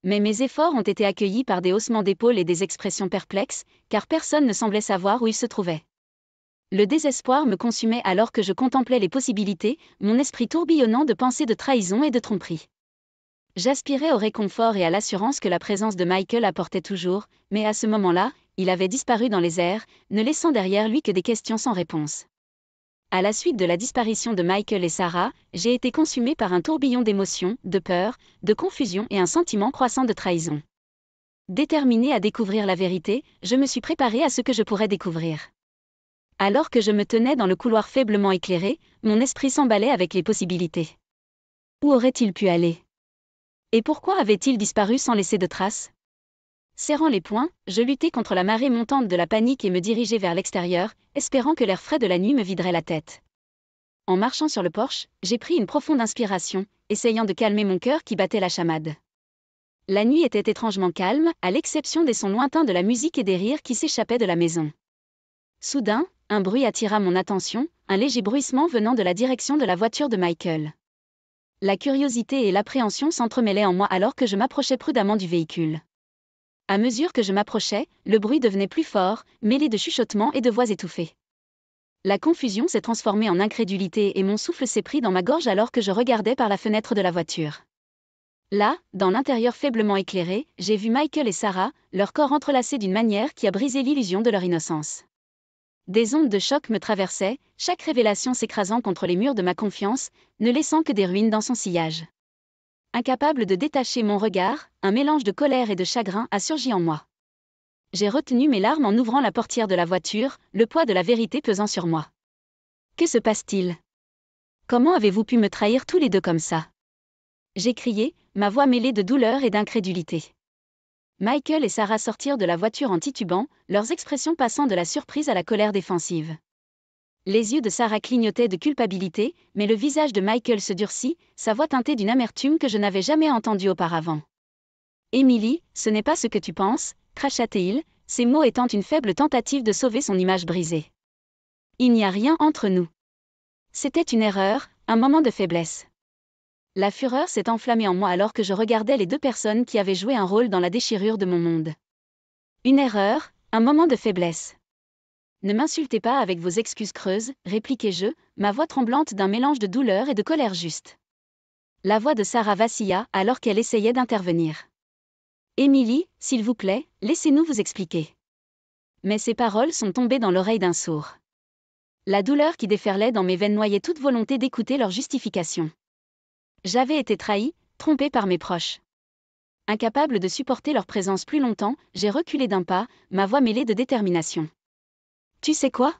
Mais mes efforts ont été accueillis par des haussements d'épaules et des expressions perplexes, car personne ne semblait savoir où ils se trouvaient. Le désespoir me consumait alors que je contemplais les possibilités, mon esprit tourbillonnant de pensées de trahison et de tromperie. J'aspirais au réconfort et à l'assurance que la présence de Michael apportait toujours, mais à ce moment-là, il avait disparu dans les airs, ne laissant derrière lui que des questions sans réponse. À la suite de la disparition de Michael et Sarah, j'ai été consumée par un tourbillon d'émotions, de peur, de confusion et un sentiment croissant de trahison. Déterminée à découvrir la vérité, je me suis préparée à ce que je pourrais découvrir. Alors que je me tenais dans le couloir faiblement éclairé, mon esprit s'emballait avec les possibilités. Où aurait-il pu aller? Et pourquoi avait-il disparu sans laisser de traces? Serrant les poings, je luttais contre la marée montante de la panique et me dirigeais vers l'extérieur, espérant que l'air frais de la nuit me viderait la tête. En marchant sur le porche, j'ai pris une profonde inspiration, essayant de calmer mon cœur qui battait la chamade. La nuit était étrangement calme, à l'exception des sons lointains de la musique et des rires qui s'échappaient de la maison. Soudain, un bruit attira mon attention, un léger bruissement venant de la direction de la voiture de Michael. La curiosité et l'appréhension s'entremêlaient en moi alors que je m'approchais prudemment du véhicule. À mesure que je m'approchais, le bruit devenait plus fort, mêlé de chuchotements et de voix étouffées. La confusion s'est transformée en incrédulité et mon souffle s'est pris dans ma gorge alors que je regardais par la fenêtre de la voiture. Là, dans l'intérieur faiblement éclairé, j'ai vu Michael et Sarah, leurs corps entrelacés d'une manière qui a brisé l'illusion de leur innocence. Des ondes de choc me traversaient, chaque révélation s'écrasant contre les murs de ma confiance, ne laissant que des ruines dans son sillage. Incapable de détacher mon regard, un mélange de colère et de chagrin a surgi en moi. J'ai retenu mes larmes en ouvrant la portière de la voiture, le poids de la vérité pesant sur moi. Que se passe-t-il? Comment avez-vous pu me trahir tous les deux comme ça? J'ai crié, ma voix mêlée de douleur et d'incrédulité. Michael et Sarah sortirent de la voiture en titubant, leurs expressions passant de la surprise à la colère défensive. Les yeux de Sarah clignotaient de culpabilité, mais le visage de Michael se durcit, sa voix teintée d'une amertume que je n'avais jamais entendue auparavant. Emily, ce n'est pas ce que tu penses, cracha-t-il, ces mots étant une faible tentative de sauver son image brisée. Il n'y a rien entre nous. C'était une erreur, un moment de faiblesse. La fureur s'est enflammée en moi alors que je regardais les deux personnes qui avaient joué un rôle dans la déchirure de mon monde. Une erreur, un moment de faiblesse. Ne m'insultez pas avec vos excuses creuses, répliquai-je, ma voix tremblante d'un mélange de douleur et de colère juste. La voix de Sarah vacilla alors qu'elle essayait d'intervenir. Emily, s'il vous plaît, laissez-nous vous expliquer. Mais ces paroles sont tombées dans l'oreille d'un sourd. La douleur qui déferlait dans mes veines noyait toute volonté d'écouter leur justification. J'avais été trahi, trompé par mes proches. Incapable de supporter leur présence plus longtemps, j'ai reculé d'un pas, ma voix mêlée de détermination. Tu sais quoi?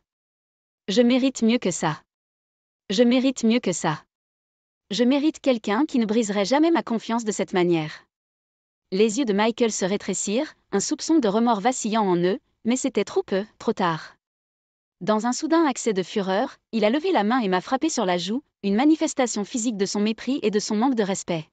Je mérite mieux que ça. Je mérite mieux que ça. Je mérite quelqu'un qui ne briserait jamais ma confiance de cette manière. Les yeux de Michael se rétrécirent, un soupçon de remords vacillant en eux, mais c'était trop peu, trop tard. Dans un soudain accès de fureur, il a levé la main et m'a frappé sur la joue, une manifestation physique de son mépris et de son manque de respect.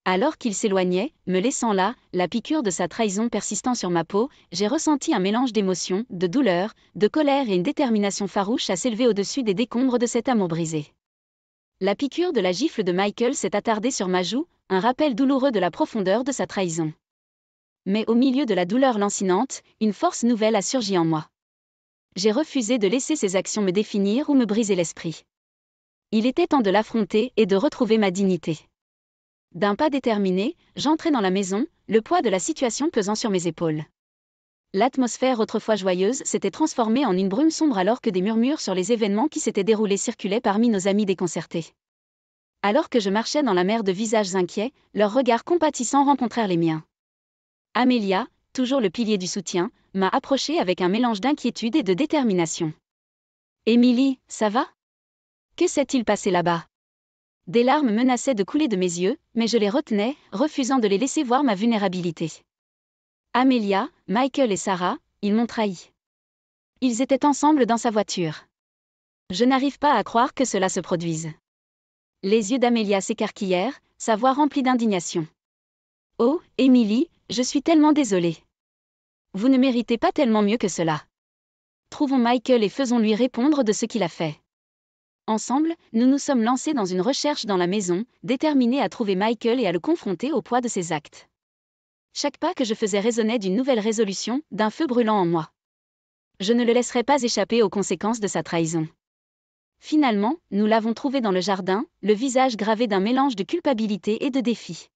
Alors qu'il s'éloignait, me laissant là, la piqûre de sa trahison persistant sur ma peau, j'ai ressenti un mélange d'émotions, de douleur, de colère et une détermination farouche à s'élever au-dessus des décombres de cet amour brisé. La piqûre de la gifle de Michael s'est attardée sur ma joue, un rappel douloureux de la profondeur de sa trahison. Mais au milieu de la douleur lancinante, une force nouvelle a surgi en moi. J'ai refusé de laisser ses actions me définir ou me briser l'esprit. Il était temps de l'affronter et de retrouver ma dignité. D'un pas déterminé, j'entrai dans la maison, le poids de la situation pesant sur mes épaules. L'atmosphère autrefois joyeuse s'était transformée en une brume sombre alors que des murmures sur les événements qui s'étaient déroulés circulaient parmi nos amis déconcertés. Alors que je marchais dans la mer de visages inquiets, leurs regards compatissants rencontrèrent les miens. Amelia, toujours le pilier du soutien, m'a approché avec un mélange d'inquiétude et de détermination. « Emily, ça va? Que s'est-il passé là-bas ?» Des larmes menaçaient de couler de mes yeux, mais je les retenais, refusant de les laisser voir ma vulnérabilité. Amelia, Michael et Sarah, ils m'ont trahi. Ils étaient ensemble dans sa voiture. Je n'arrive pas à croire que cela se produise. Les yeux d'Amelia s'écarquillèrent, sa voix remplie d'indignation. Oh, Emily, je suis tellement désolée. Vous ne méritez pas tellement mieux que cela. Trouvons Michael et faisons-lui répondre de ce qu'il a fait. Ensemble, nous nous sommes lancés dans une recherche dans la maison, déterminés à trouver Michael et à le confronter au poids de ses actes. Chaque pas que je faisais résonnait d'une nouvelle résolution, d'un feu brûlant en moi. Je ne le laisserai pas échapper aux conséquences de sa trahison. Finalement, nous l'avons trouvé dans le jardin, le visage gravé d'un mélange de culpabilité et de défi.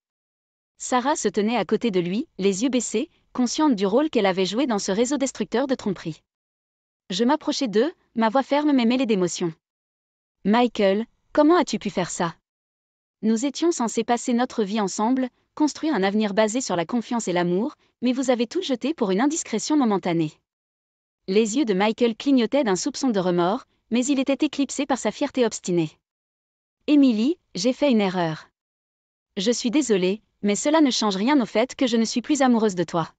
Sarah se tenait à côté de lui, les yeux baissés, consciente du rôle qu'elle avait joué dans ce réseau destructeur de tromperie. Je m'approchai d'eux, ma voix ferme mais mêlée d'émotion. Michael, comment as-tu pu faire ça? Nous étions censés passer notre vie ensemble, construire un avenir basé sur la confiance et l'amour, mais vous avez tout jeté pour une indiscrétion momentanée. Les yeux de Michael clignotaient d'un soupçon de remords, mais il était éclipsé par sa fierté obstinée. Emily, j'ai fait une erreur. Je suis désolée, mais cela ne change rien au fait que je ne suis plus amoureuse de toi.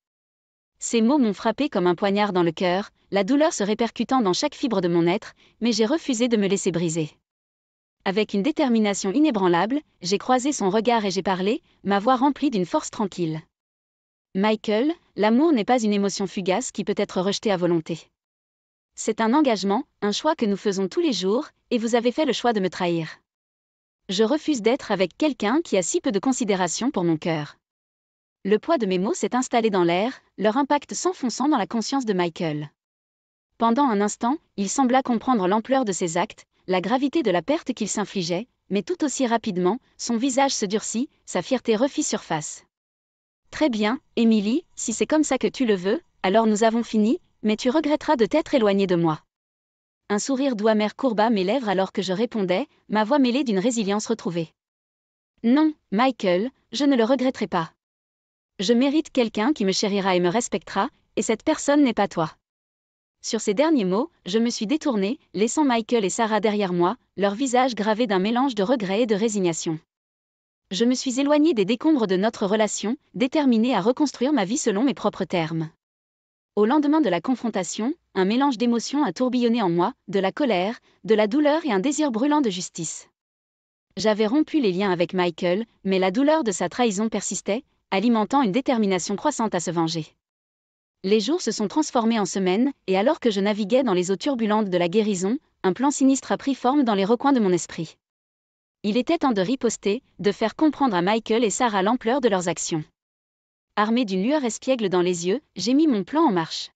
Ces mots m'ont frappé comme un poignard dans le cœur, la douleur se répercutant dans chaque fibre de mon être, mais j'ai refusé de me laisser briser. Avec une détermination inébranlable, j'ai croisé son regard et j'ai parlé, ma voix remplie d'une force tranquille. Michael, l'amour n'est pas une émotion fugace qui peut être rejetée à volonté. C'est un engagement, un choix que nous faisons tous les jours, et vous avez fait le choix de me trahir. Je refuse d'être avec quelqu'un qui a si peu de considération pour mon cœur. Le poids de mes mots s'est installé dans l'air, leur impact s'enfonçant dans la conscience de Michael. Pendant un instant, il sembla comprendre l'ampleur de ses actes, la gravité de la perte qu'il s'infligeait, mais tout aussi rapidement, son visage se durcit, sa fierté refit surface. Très bien, Emily, si c'est comme ça que tu le veux, alors nous avons fini, mais tu regretteras de t'être éloignée de moi. Un sourire doux amer courba mes lèvres alors que je répondais, ma voix mêlée d'une résilience retrouvée. Non, Michael, je ne le regretterai pas. Je mérite quelqu'un qui me chérira et me respectera, et cette personne n'est pas toi. Sur ces derniers mots, je me suis détournée, laissant Michael et Sarah derrière moi, leurs visages gravés d'un mélange de regret et de résignation. Je me suis éloignée des décombres de notre relation, déterminée à reconstruire ma vie selon mes propres termes. Au lendemain de la confrontation, un mélange d'émotions a tourbillonné en moi, de la colère, de la douleur et un désir brûlant de justice. J'avais rompu les liens avec Michael, mais la douleur de sa trahison persistait, alimentant une détermination croissante à se venger. Les jours se sont transformés en semaines, et alors que je naviguais dans les eaux turbulentes de la guérison, un plan sinistre a pris forme dans les recoins de mon esprit. Il était temps de riposter, de faire comprendre à Michael et Sarah l'ampleur de leurs actions. Armé d'une lueur espiègle dans les yeux, j'ai mis mon plan en marche.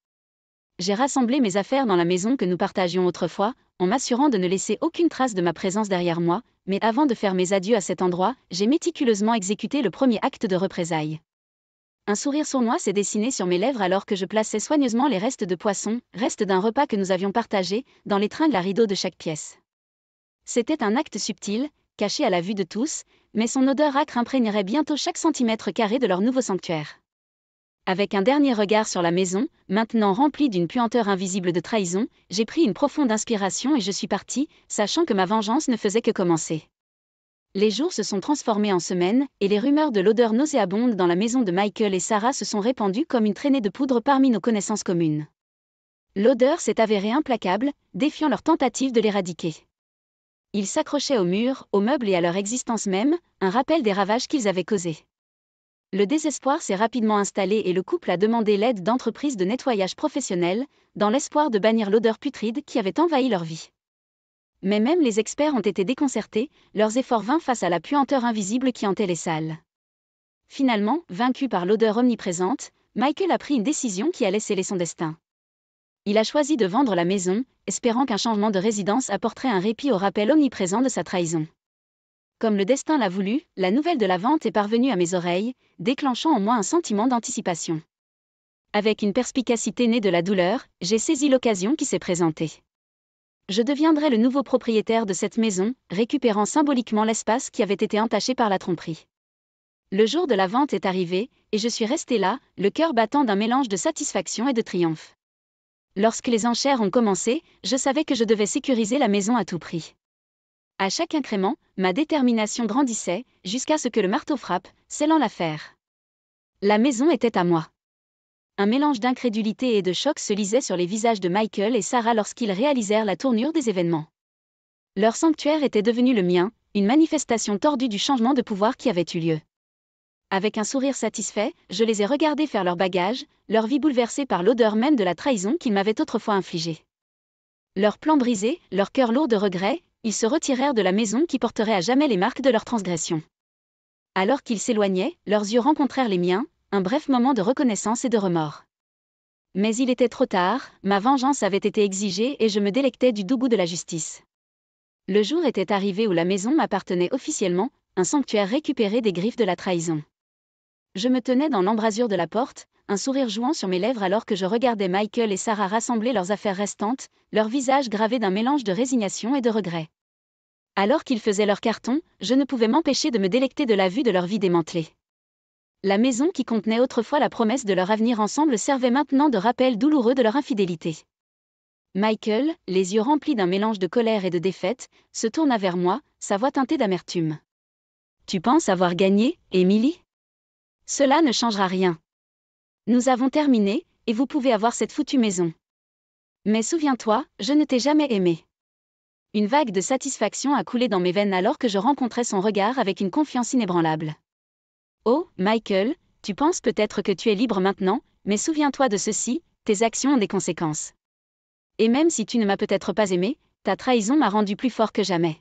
J'ai rassemblé mes affaires dans la maison que nous partagions autrefois, en m'assurant de ne laisser aucune trace de ma présence derrière moi, mais avant de faire mes adieux à cet endroit, j'ai méticuleusement exécuté le premier acte de représailles. Un sourire sournois s'est dessiné sur mes lèvres alors que je plaçais soigneusement les restes de poisson, restes d'un repas que nous avions partagé, dans l'étringle à rideaux de chaque pièce. C'était un acte subtil, caché à la vue de tous, mais son odeur âcre imprégnerait bientôt chaque centimètre carré de leur nouveau sanctuaire. Avec un dernier regard sur la maison, maintenant remplie d'une puanteur invisible de trahison, j'ai pris une profonde inspiration et je suis parti, sachant que ma vengeance ne faisait que commencer. Les jours se sont transformés en semaines, et les rumeurs de l'odeur nauséabonde dans la maison de Michael et Sarah se sont répandues comme une traînée de poudre parmi nos connaissances communes. L'odeur s'est avérée implacable, défiant leur tentative de l'éradiquer. Ils s'accrochaient aux murs, aux meubles et à leur existence même, un rappel des ravages qu'ils avaient causés. Le désespoir s'est rapidement installé et le couple a demandé l'aide d'entreprises de nettoyage professionnelles, dans l'espoir de bannir l'odeur putride qui avait envahi leur vie. Mais même les experts ont été déconcertés, leurs efforts vains face à la puanteur invisible qui hantait les salles. Finalement, vaincu par l'odeur omniprésente, Michael a pris une décision qui allait sceller son destin. Il a choisi de vendre la maison, espérant qu'un changement de résidence apporterait un répit au rappel omniprésent de sa trahison. Comme le destin l'a voulu, la nouvelle de la vente est parvenue à mes oreilles, déclenchant en moi un sentiment d'anticipation. Avec une perspicacité née de la douleur, j'ai saisi l'occasion qui s'est présentée. Je deviendrai le nouveau propriétaire de cette maison, récupérant symboliquement l'espace qui avait été entaché par la tromperie. Le jour de la vente est arrivé, et je suis resté là, le cœur battant d'un mélange de satisfaction et de triomphe. Lorsque les enchères ont commencé, je savais que je devais sécuriser la maison à tout prix. À chaque incrément, ma détermination grandissait, jusqu'à ce que le marteau frappe, scellant l'affaire. La maison était à moi. Un mélange d'incrédulité et de choc se lisait sur les visages de Michael et Sarah lorsqu'ils réalisèrent la tournure des événements. Leur sanctuaire était devenu le mien, une manifestation tordue du changement de pouvoir qui avait eu lieu. Avec un sourire satisfait, je les ai regardés faire leur bagage, leur vie bouleversée par l'odeur même de la trahison qu'ils m'avaient autrefois infligée. Leur plan brisé, leur cœur lourd de regrets, ils se retirèrent de la maison qui porterait à jamais les marques de leur transgression. Alors qu'ils s'éloignaient, leurs yeux rencontrèrent les miens, un bref moment de reconnaissance et de remords. Mais il était trop tard, ma vengeance avait été exigée et je me délectais du doux goût de la justice. Le jour était arrivé où la maison m'appartenait officiellement, un sanctuaire récupéré des griffes de la trahison. Je me tenais dans l'embrasure de la porte, un sourire jouant sur mes lèvres alors que je regardais Michael et Sarah rassembler leurs affaires restantes, leurs visages gravés d'un mélange de résignation et de regret. Alors qu'ils faisaient leur carton, je ne pouvais m'empêcher de me délecter de la vue de leur vie démantelée. La maison qui contenait autrefois la promesse de leur avenir ensemble servait maintenant de rappel douloureux de leur infidélité. Michael, les yeux remplis d'un mélange de colère et de défaite, se tourna vers moi, sa voix teintée d'amertume. « Tu penses avoir gagné, Emily ? Cela ne changera rien. Nous avons terminé, et vous pouvez avoir cette foutue maison. Mais souviens-toi, je ne t'ai jamais aimé. » Une vague de satisfaction a coulé dans mes veines alors que je rencontrais son regard avec une confiance inébranlable. « Oh, Michael, tu penses peut-être que tu es libre maintenant, mais souviens-toi de ceci, tes actions ont des conséquences. Et même si tu ne m'as peut-être pas aimé, ta trahison m'a rendu plus fort que jamais. »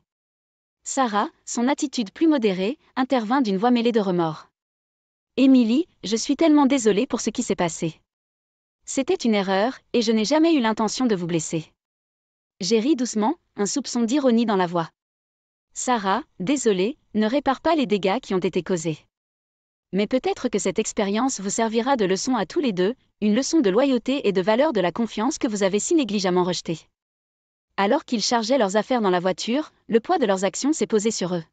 Sarah, son attitude plus modérée, intervint d'une voix mêlée de remords. « Emily, je suis tellement désolée pour ce qui s'est passé. C'était une erreur, et je n'ai jamais eu l'intention de vous blesser. » J'ai ri doucement, un soupçon d'ironie dans la voix. « Sarah, désolée, ne répare pas les dégâts qui ont été causés. Mais peut-être que cette expérience vous servira de leçon à tous les deux, une leçon de loyauté et de valeur de la confiance que vous avez si négligemment rejetée. » Alors qu'ils chargeaient leurs affaires dans la voiture, le poids de leurs actions s'est posé sur eux.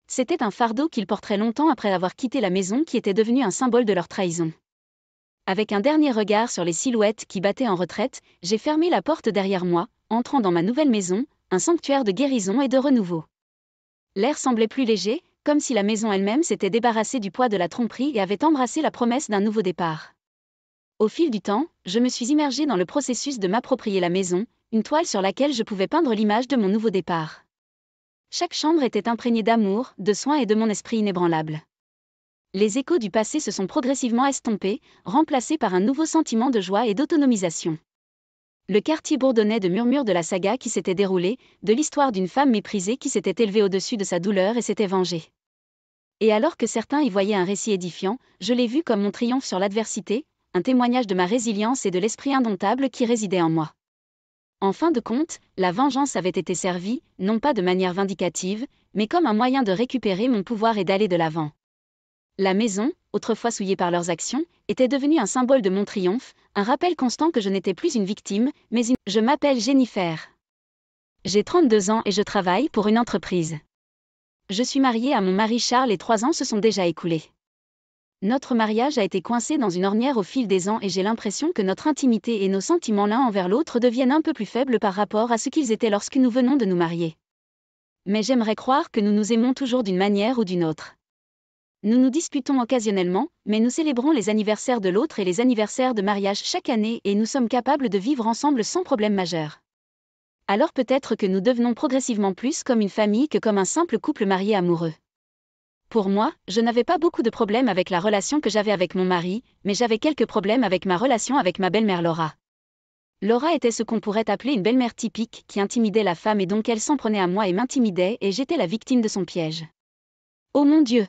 C'était un fardeau qu'ils porteraient longtemps après avoir quitté la maison qui était devenue un symbole de leur trahison. Avec un dernier regard sur les silhouettes qui battaient en retraite, j'ai fermé la porte derrière moi, entrant dans ma nouvelle maison, un sanctuaire de guérison et de renouveau. L'air semblait plus léger, comme si la maison elle-même s'était débarrassée du poids de la tromperie et avait embrassé la promesse d'un nouveau départ. Au fil du temps, je me suis immergée dans le processus de m'approprier la maison, une toile sur laquelle je pouvais peindre l'image de mon nouveau départ. Chaque chambre était imprégnée d'amour, de soins et de mon esprit inébranlable. Les échos du passé se sont progressivement estompés, remplacés par un nouveau sentiment de joie et d'autonomisation. Le quartier bourdonnait de murmures de la saga qui s'était déroulée, de l'histoire d'une femme méprisée qui s'était élevée au-dessus de sa douleur et s'était vengée. Et alors que certains y voyaient un récit édifiant, je l'ai vu comme mon triomphe sur l'adversité, un témoignage de ma résilience et de l'esprit indomptable qui résidait en moi. En fin de compte, la vengeance avait été servie, non pas de manière vindicative, mais comme un moyen de récupérer mon pouvoir et d'aller de l'avant. La maison, autrefois souillée par leurs actions, était devenue un symbole de mon triomphe, un rappel constant que je n'étais plus une victime, mais une... Je m'appelle Jennifer. J'ai 32 ans et je travaille pour une entreprise. Je suis mariée à mon mari Charles et 3 ans se sont déjà écoulés. Notre mariage a été coincé dans une ornière au fil des ans et j'ai l'impression que notre intimité et nos sentiments l'un envers l'autre deviennent un peu plus faibles par rapport à ce qu'ils étaient lorsque nous venons de nous marier. Mais j'aimerais croire que nous nous aimons toujours d'une manière ou d'une autre. Nous nous disputons occasionnellement, mais nous célébrons les anniversaires de l'autre et les anniversaires de mariage chaque année et nous sommes capables de vivre ensemble sans problème majeur. Alors peut-être que nous devenons progressivement plus comme une famille que comme un simple couple marié amoureux. Pour moi, je n'avais pas beaucoup de problèmes avec la relation que j'avais avec mon mari, mais j'avais quelques problèmes avec ma relation avec ma belle-mère Laura. Laura était ce qu'on pourrait appeler une belle-mère typique qui intimidait la femme et donc elle s'en prenait à moi et m'intimidait et j'étais la victime de son piège. Oh mon Dieu!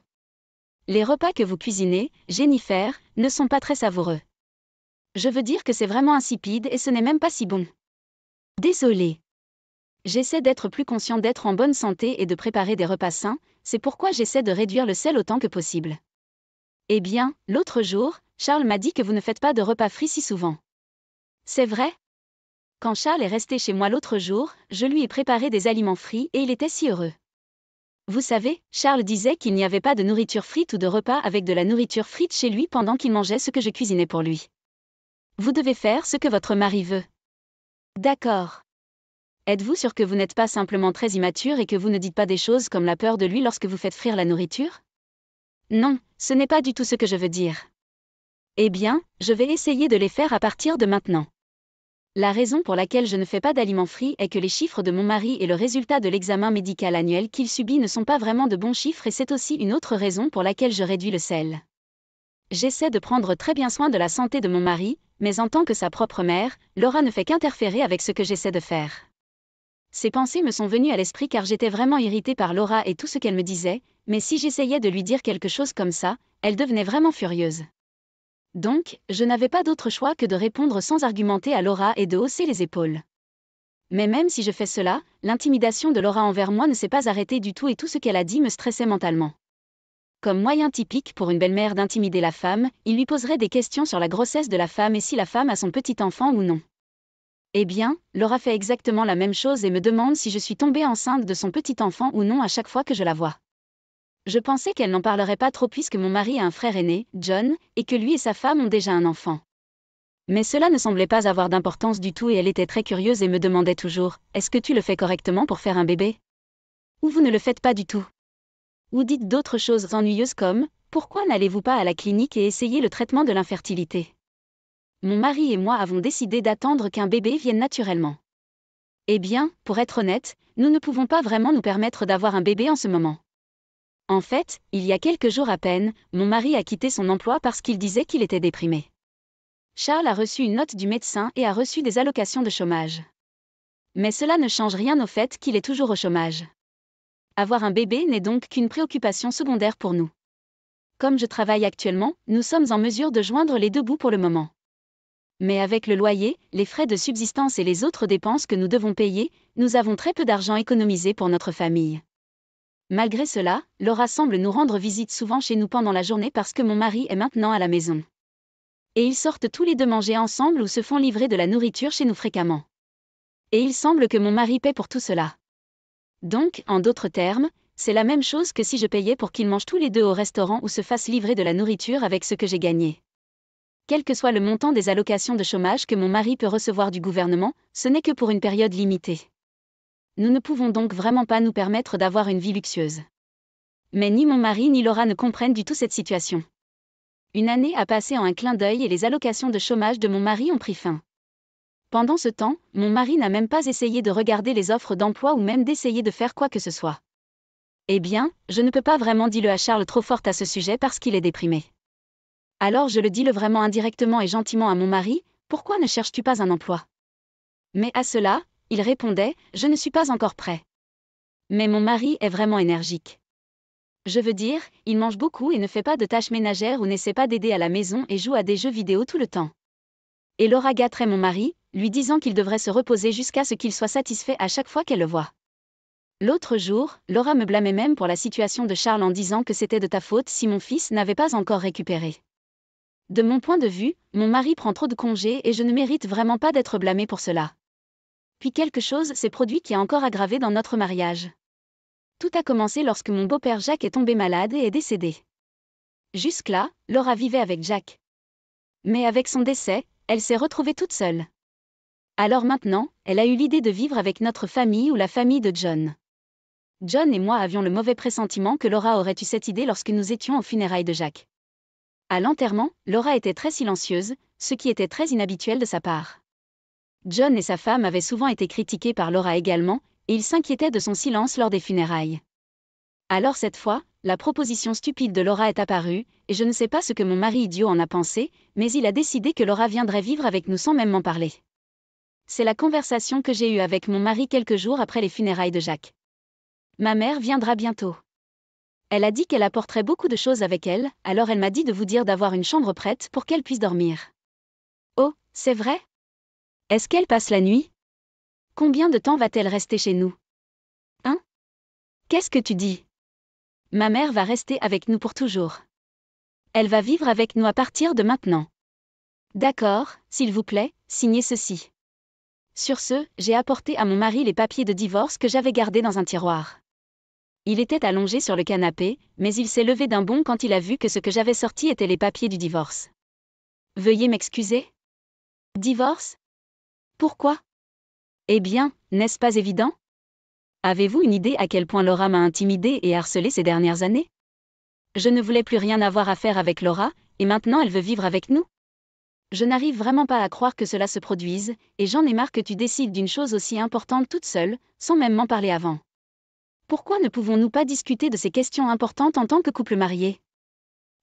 Les repas que vous cuisinez, Jennifer, ne sont pas très savoureux. Je veux dire que c'est vraiment insipide et ce n'est même pas si bon. Désolée. J'essaie d'être plus conscient d'être en bonne santé et de préparer des repas sains, c'est pourquoi j'essaie de réduire le sel autant que possible. Eh bien, l'autre jour, Charles m'a dit que vous ne faites pas de repas frits si souvent. C'est vrai? Quand Charles est resté chez moi l'autre jour, je lui ai préparé des aliments frits et il était si heureux. Vous savez, Charles disait qu'il n'y avait pas de nourriture frite ou de repas avec de la nourriture frite chez lui pendant qu'il mangeait ce que je cuisinais pour lui. Vous devez faire ce que votre mari veut. D'accord. Êtes-vous sûr que vous n'êtes pas simplement très immature et que vous ne dites pas des choses comme la peur de lui lorsque vous faites frire la nourriture? Non, ce n'est pas du tout ce que je veux dire. Eh bien, je vais essayer de les faire à partir de maintenant. La raison pour laquelle je ne fais pas d'aliments frits est que les chiffres de mon mari et le résultat de l'examen médical annuel qu'il subit ne sont pas vraiment de bons chiffres et c'est aussi une autre raison pour laquelle je réduis le sel. J'essaie de prendre très bien soin de la santé de mon mari, mais en tant que sa propre mère, Laura ne fait qu'interférer avec ce que j'essaie de faire. Ces pensées me sont venues à l'esprit car j'étais vraiment irritée par Laura et tout ce qu'elle me disait, mais si j'essayais de lui dire quelque chose comme ça, elle devenait vraiment furieuse. Donc, je n'avais pas d'autre choix que de répondre sans argumenter à Laura et de hausser les épaules. Mais même si je fais cela, l'intimidation de Laura envers moi ne s'est pas arrêtée du tout et tout ce qu'elle a dit me stressait mentalement. Comme moyen typique pour une belle-mère d'intimider la femme, il lui poserait des questions sur la grossesse de la femme et si la femme a son petit enfant ou non. Eh bien, Laura fait exactement la même chose et me demande si je suis tombée enceinte de son petit enfant ou non à chaque fois que je la vois. Je pensais qu'elle n'en parlerait pas trop puisque mon mari a un frère aîné, John, et que lui et sa femme ont déjà un enfant. Mais cela ne semblait pas avoir d'importance du tout et elle était très curieuse et me demandait toujours « Est-ce que tu le fais correctement pour faire un bébé ? Ou vous ne le faites pas du tout ? Ou dites d'autres choses ennuyeuses comme « Pourquoi n'allez-vous pas à la clinique et essayer le traitement de l'infertilité ?» Mon mari et moi avons décidé d'attendre qu'un bébé vienne naturellement. Eh bien, pour être honnête, nous ne pouvons pas vraiment nous permettre d'avoir un bébé en ce moment. En fait, il y a quelques jours à peine, mon mari a quitté son emploi parce qu'il disait qu'il était déprimé. Charles a reçu une note du médecin et a reçu des allocations de chômage. Mais cela ne change rien au fait qu'il est toujours au chômage. Avoir un bébé n'est donc qu'une préoccupation secondaire pour nous. Comme je travaille actuellement, nous sommes en mesure de joindre les deux bouts pour le moment. Mais avec le loyer, les frais de subsistance et les autres dépenses que nous devons payer, nous avons très peu d'argent économisé pour notre famille. Malgré cela, Laura semble nous rendre visite souvent chez nous pendant la journée parce que mon mari est maintenant à la maison. Et ils sortent tous les deux manger ensemble ou se font livrer de la nourriture chez nous fréquemment. Et il semble que mon mari paie pour tout cela. Donc, en d'autres termes, c'est la même chose que si je payais pour qu'ils mangent tous les deux au restaurant ou se fassent livrer de la nourriture avec ce que j'ai gagné. Quel que soit le montant des allocations de chômage que mon mari peut recevoir du gouvernement, ce n'est que pour une période limitée. Nous ne pouvons donc vraiment pas nous permettre d'avoir une vie luxueuse. Mais ni mon mari ni Laura ne comprennent du tout cette situation. Une année a passé en un clin d'œil et les allocations de chômage de mon mari ont pris fin. Pendant ce temps, mon mari n'a même pas essayé de regarder les offres d'emploi ou même d'essayer de faire quoi que ce soit. Eh bien, je ne peux pas vraiment dire le à Charles trop forte à ce sujet parce qu'il est déprimé. Alors je le dis le vraiment indirectement et gentiment à mon mari, pourquoi ne cherches-tu pas un emploi? Mais à cela, il répondait, je ne suis pas encore prêt. Mais mon mari est vraiment énergique. Je veux dire, il mange beaucoup et ne fait pas de tâches ménagères ou n'essaie pas d'aider à la maison et joue à des jeux vidéo tout le temps. Et Laura gâterait mon mari, lui disant qu'il devrait se reposer jusqu'à ce qu'il soit satisfait à chaque fois qu'elle le voit. L'autre jour, Laura me blâmait même pour la situation de Charles en disant que c'était de ta faute si mon fils n'avait pas encore récupéré. De mon point de vue, mon mari prend trop de congés et je ne mérite vraiment pas d'être blâmée pour cela. Puis quelque chose s'est produit qui a encore aggravé dans notre mariage. Tout a commencé lorsque mon beau-père Jacques est tombé malade et est décédé. Jusque-là, Laura vivait avec Jacques. Mais avec son décès, elle s'est retrouvée toute seule. Alors maintenant, elle a eu l'idée de vivre avec notre famille ou la famille de John. John et moi avions le mauvais pressentiment que Laura aurait eu cette idée lorsque nous étions aux funérailles de Jacques. À l'enterrement, Laura était très silencieuse, ce qui était très inhabituel de sa part. John et sa femme avaient souvent été critiqués par Laura également, et ils s'inquiétaient de son silence lors des funérailles. Alors cette fois, la proposition stupide de Laura est apparue, et je ne sais pas ce que mon mari idiot en a pensé, mais il a décidé que Laura viendrait vivre avec nous sans même m'en parler. C'est la conversation que j'ai eue avec mon mari quelques jours après les funérailles de Jacques. Ma mère viendra bientôt. Elle a dit qu'elle apporterait beaucoup de choses avec elle, alors elle m'a dit de vous dire d'avoir une chambre prête pour qu'elle puisse dormir. Oh, c'est vrai? Est-ce qu'elle passe la nuit? Combien de temps va-t-elle rester chez nous? Hein? Qu'est-ce que tu dis? Ma mère va rester avec nous pour toujours. Elle va vivre avec nous à partir de maintenant. D'accord, s'il vous plaît, signez ceci. Sur ce, j'ai apporté à mon mari les papiers de divorce que j'avais gardés dans un tiroir. Il était allongé sur le canapé, mais il s'est levé d'un bond quand il a vu que ce que j'avais sorti étaient les papiers du divorce. Veuillez m'excuser? Divorce? Pourquoi? Eh bien, n'est-ce pas évident? Avez-vous une idée à quel point Laura m'a intimidée et harcelée ces dernières années? Je ne voulais plus rien avoir à faire avec Laura, et maintenant elle veut vivre avec nous? Je n'arrive vraiment pas à croire que cela se produise, et j'en ai marre que tu décides d'une chose aussi importante toute seule, sans même m'en parler avant. Pourquoi ne pouvons-nous pas discuter de ces questions importantes en tant que couple marié?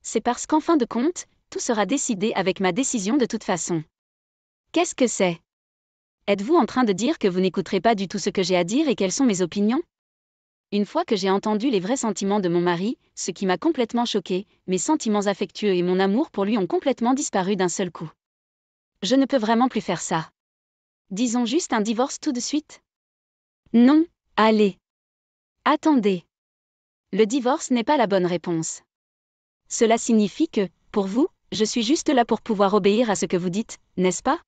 C'est parce qu'en fin de compte, tout sera décidé avec ma décision de toute façon. Qu'est-ce que c'est? Êtes-vous en train de dire que vous n'écouterez pas du tout ce que j'ai à dire et quelles sont mes opinions? Une fois que j'ai entendu les vrais sentiments de mon mari, ce qui m'a complètement choquée, mes sentiments affectueux et mon amour pour lui ont complètement disparu d'un seul coup. Je ne peux vraiment plus faire ça. Disons juste un divorce tout de suite? Non, allez. Attendez. Le divorce n'est pas la bonne réponse. Cela signifie que, pour vous, je suis juste là pour pouvoir obéir à ce que vous dites, n'est-ce pas?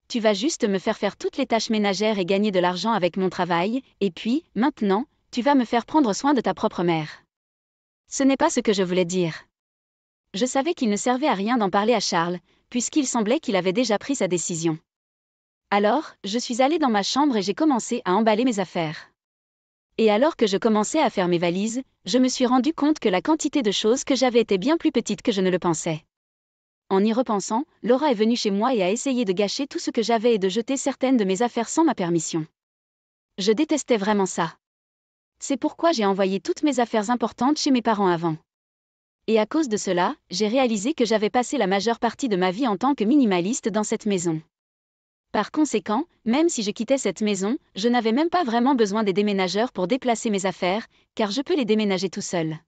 Tu vas juste me faire toutes les tâches ménagères et gagner de l'argent avec mon travail, et puis, maintenant, tu vas me faire prendre soin de ta propre mère. Ce n'est pas ce que je voulais dire. Je savais qu'il ne servait à rien d'en parler à Charles, puisqu'il semblait qu'il avait déjà pris sa décision. Alors, je suis allée dans ma chambre et j'ai commencé à emballer mes affaires. Et alors que je commençais à faire mes valises, je me suis rendu compte que la quantité de choses que j'avais était bien plus petite que je ne le pensais. En y repensant, Laura est venue chez moi et a essayé de gâcher tout ce que j'avais et de jeter certaines de mes affaires sans ma permission. Je détestais vraiment ça. C'est pourquoi j'ai envoyé toutes mes affaires importantes chez mes parents avant. Et à cause de cela, j'ai réalisé que j'avais passé la majeure partie de ma vie en tant que minimaliste dans cette maison. Par conséquent, même si je quittais cette maison, je n'avais même pas vraiment besoin des déménageurs pour déplacer mes affaires, car je peux les déménager tout seul.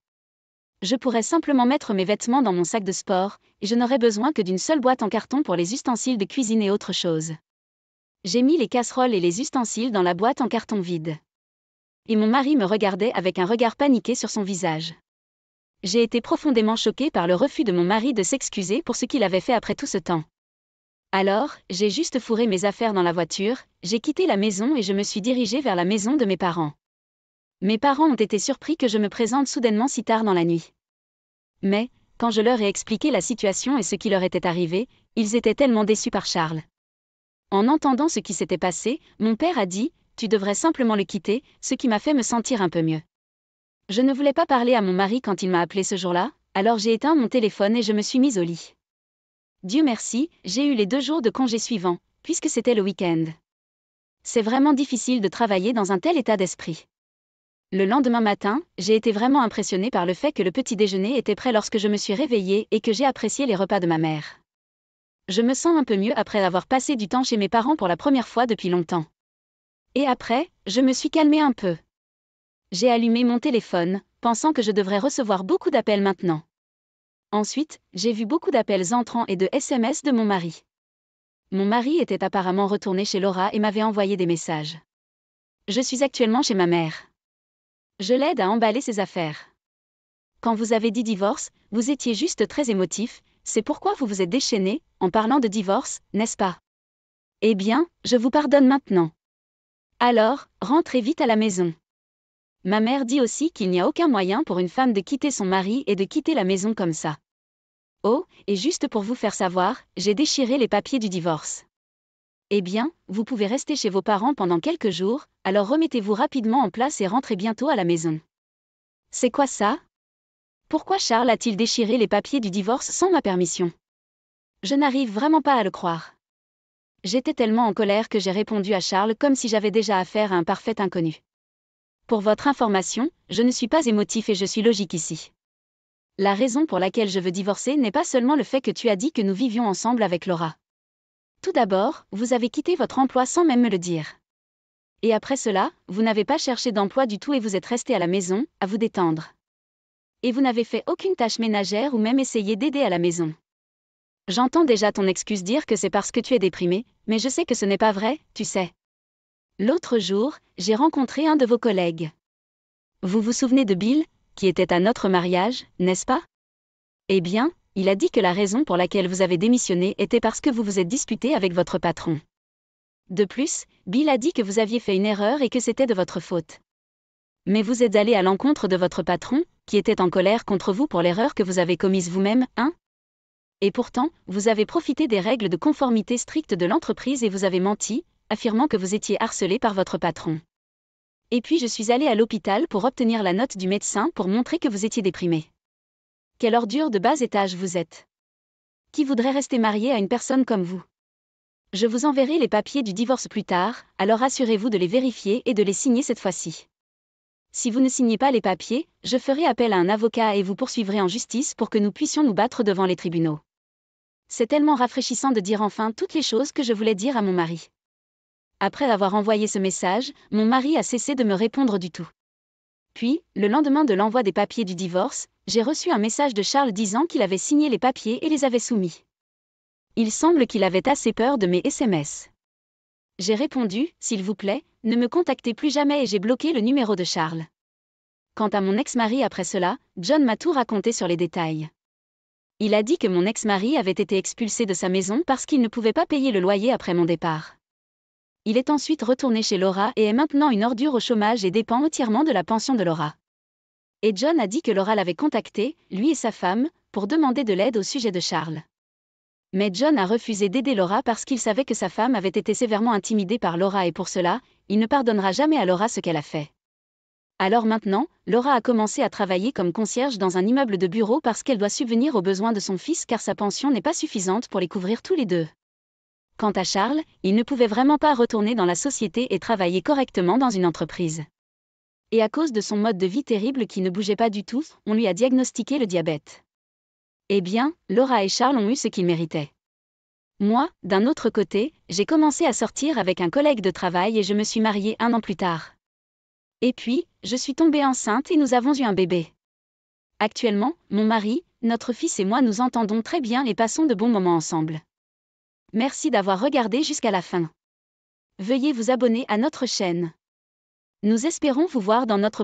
Je pourrais simplement mettre mes vêtements dans mon sac de sport, et je n'aurais besoin que d'une seule boîte en carton pour les ustensiles de cuisine et autre chose. J'ai mis les casseroles et les ustensiles dans la boîte en carton vide. Et mon mari me regardait avec un regard paniqué sur son visage. J'ai été profondément choquée par le refus de mon mari de s'excuser pour ce qu'il avait fait après tout ce temps. Alors, j'ai juste fourré mes affaires dans la voiture, j'ai quitté la maison et je me suis dirigée vers la maison de mes parents. Mes parents ont été surpris que je me présente soudainement si tard dans la nuit. Mais, quand je leur ai expliqué la situation et ce qui leur était arrivé, ils étaient tellement déçus par Charles. En entendant ce qui s'était passé, mon père a dit « Tu devrais simplement le quitter », ce qui m'a fait me sentir un peu mieux. Je ne voulais pas parler à mon mari quand il m'a appelé ce jour-là, Alors j'ai éteint mon téléphone et je me suis mise au lit. Dieu merci, j'ai eu les 2 jours de congé suivants, puisque c'était le week-end. C'est vraiment difficile de travailler dans un tel état d'esprit. Le lendemain matin, j'ai été vraiment impressionnée par le fait que le petit déjeuner était prêt lorsque je me suis réveillée et que j'ai apprécié les repas de ma mère. Je me sens un peu mieux après avoir passé du temps chez mes parents pour la première fois depuis longtemps. Et après, je me suis calmée un peu. J'ai allumé mon téléphone, pensant que je devrais recevoir beaucoup d'appels maintenant. Ensuite, j'ai vu beaucoup d'appels entrants et de SMS de mon mari. Mon mari était apparemment retourné chez Laura et m'avait envoyé des messages. Je suis actuellement chez ma mère. Je l'aide à emballer ses affaires. Quand vous avez dit divorce, vous étiez juste très émotif, c'est pourquoi vous vous êtes déchaîné, en parlant de divorce, n'est-ce pas? Eh bien, je vous pardonne maintenant. Alors, rentrez vite à la maison. Ma mère dit aussi qu'il n'y a aucun moyen pour une femme de quitter son mari et de quitter la maison comme ça. Oh, et juste pour vous faire savoir, j'ai déchiré les papiers du divorce. Eh bien, vous pouvez rester chez vos parents pendant quelques jours, alors remettez-vous rapidement en place et rentrez bientôt à la maison. C'est quoi ça? Pourquoi Charles a-t-il déchiré les papiers du divorce sans ma permission? Je n'arrive vraiment pas à le croire. J'étais tellement en colère que j'ai répondu à Charles comme si j'avais déjà affaire à un parfait inconnu. Pour votre information, je ne suis pas émotif et je suis logique ici. La raison pour laquelle je veux divorcer n'est pas seulement le fait que tu as dit que nous vivions ensemble avec Laura. Tout d'abord, vous avez quitté votre emploi sans même me le dire. Et après cela, vous n'avez pas cherché d'emploi du tout et vous êtes resté à la maison, à vous détendre. Et vous n'avez fait aucune tâche ménagère ou même essayé d'aider à la maison. J'entends déjà ton excuse dire que c'est parce que tu es déprimé, mais je sais que ce n'est pas vrai, tu sais. L'autre jour, j'ai rencontré un de vos collègues. Vous vous souvenez de Bill, qui était à notre mariage, n'est-ce pas? Eh bien, il a dit que la raison pour laquelle vous avez démissionné était parce que vous vous êtes disputé avec votre patron. De plus, Bill a dit que vous aviez fait une erreur et que c'était de votre faute. Mais vous êtes allé à l'encontre de votre patron, qui était en colère contre vous pour l'erreur que vous avez commise vous-même, hein? Et pourtant, vous avez profité des règles de conformité strictes de l'entreprise et vous avez menti, affirmant que vous étiez harcelé par votre patron. Et puis je suis allée à l'hôpital pour obtenir la note du médecin pour montrer que vous étiez déprimé. Quelle ordure de bas étage vous êtes. Qui voudrait rester marié à une personne comme vous? Je vous enverrai les papiers du divorce plus tard, alors assurez-vous de les vérifier et de les signer cette fois-ci. Si vous ne signez pas les papiers, je ferai appel à un avocat et vous poursuivrai en justice pour que nous puissions nous battre devant les tribunaux. C'est tellement rafraîchissant de dire enfin toutes les choses que je voulais dire à mon mari. Après avoir envoyé ce message, mon mari a cessé de me répondre du tout. Puis, le lendemain de l'envoi des papiers du divorce, j'ai reçu un message de Charles disant qu'il avait signé les papiers et les avait soumis. Il semble qu'il avait assez peur de mes SMS. J'ai répondu, s'il vous plaît, ne me contactez plus jamais et j'ai bloqué le numéro de Charles. Quant à mon ex-mari après cela, John m'a tout raconté sur les détails. Il a dit que mon ex-mari avait été expulsé de sa maison parce qu'il ne pouvait pas payer le loyer après mon départ. Il est ensuite retourné chez Laura et est maintenant une ordure au chômage et dépend entièrement de la pension de Laura. Et John a dit que Laura l'avait contacté, lui et sa femme, pour demander de l'aide au sujet de Charles. Mais John a refusé d'aider Laura parce qu'il savait que sa femme avait été sévèrement intimidée par Laura et pour cela, il ne pardonnera jamais à Laura ce qu'elle a fait. Alors maintenant, Laura a commencé à travailler comme concierge dans un immeuble de bureau parce qu'elle doit subvenir aux besoins de son fils car sa pension n'est pas suffisante pour les couvrir tous les deux. Quant à Charles, il ne pouvait vraiment pas retourner dans la société et travailler correctement dans une entreprise. Et à cause de son mode de vie terrible qui ne bougeait pas du tout, on lui a diagnostiqué le diabète. Eh bien, Laura et Charles ont eu ce qu'ils méritaient. Moi, d'un autre côté, j'ai commencé à sortir avec un collègue de travail et je me suis mariée 1 an plus tard. Et puis, je suis tombée enceinte et nous avons eu un bébé. Actuellement, mon mari, notre fils et moi nous entendons très bien et passons de bons moments ensemble. Merci d'avoir regardé jusqu'à la fin. Veuillez vous abonner à notre chaîne. Nous espérons vous voir dans notre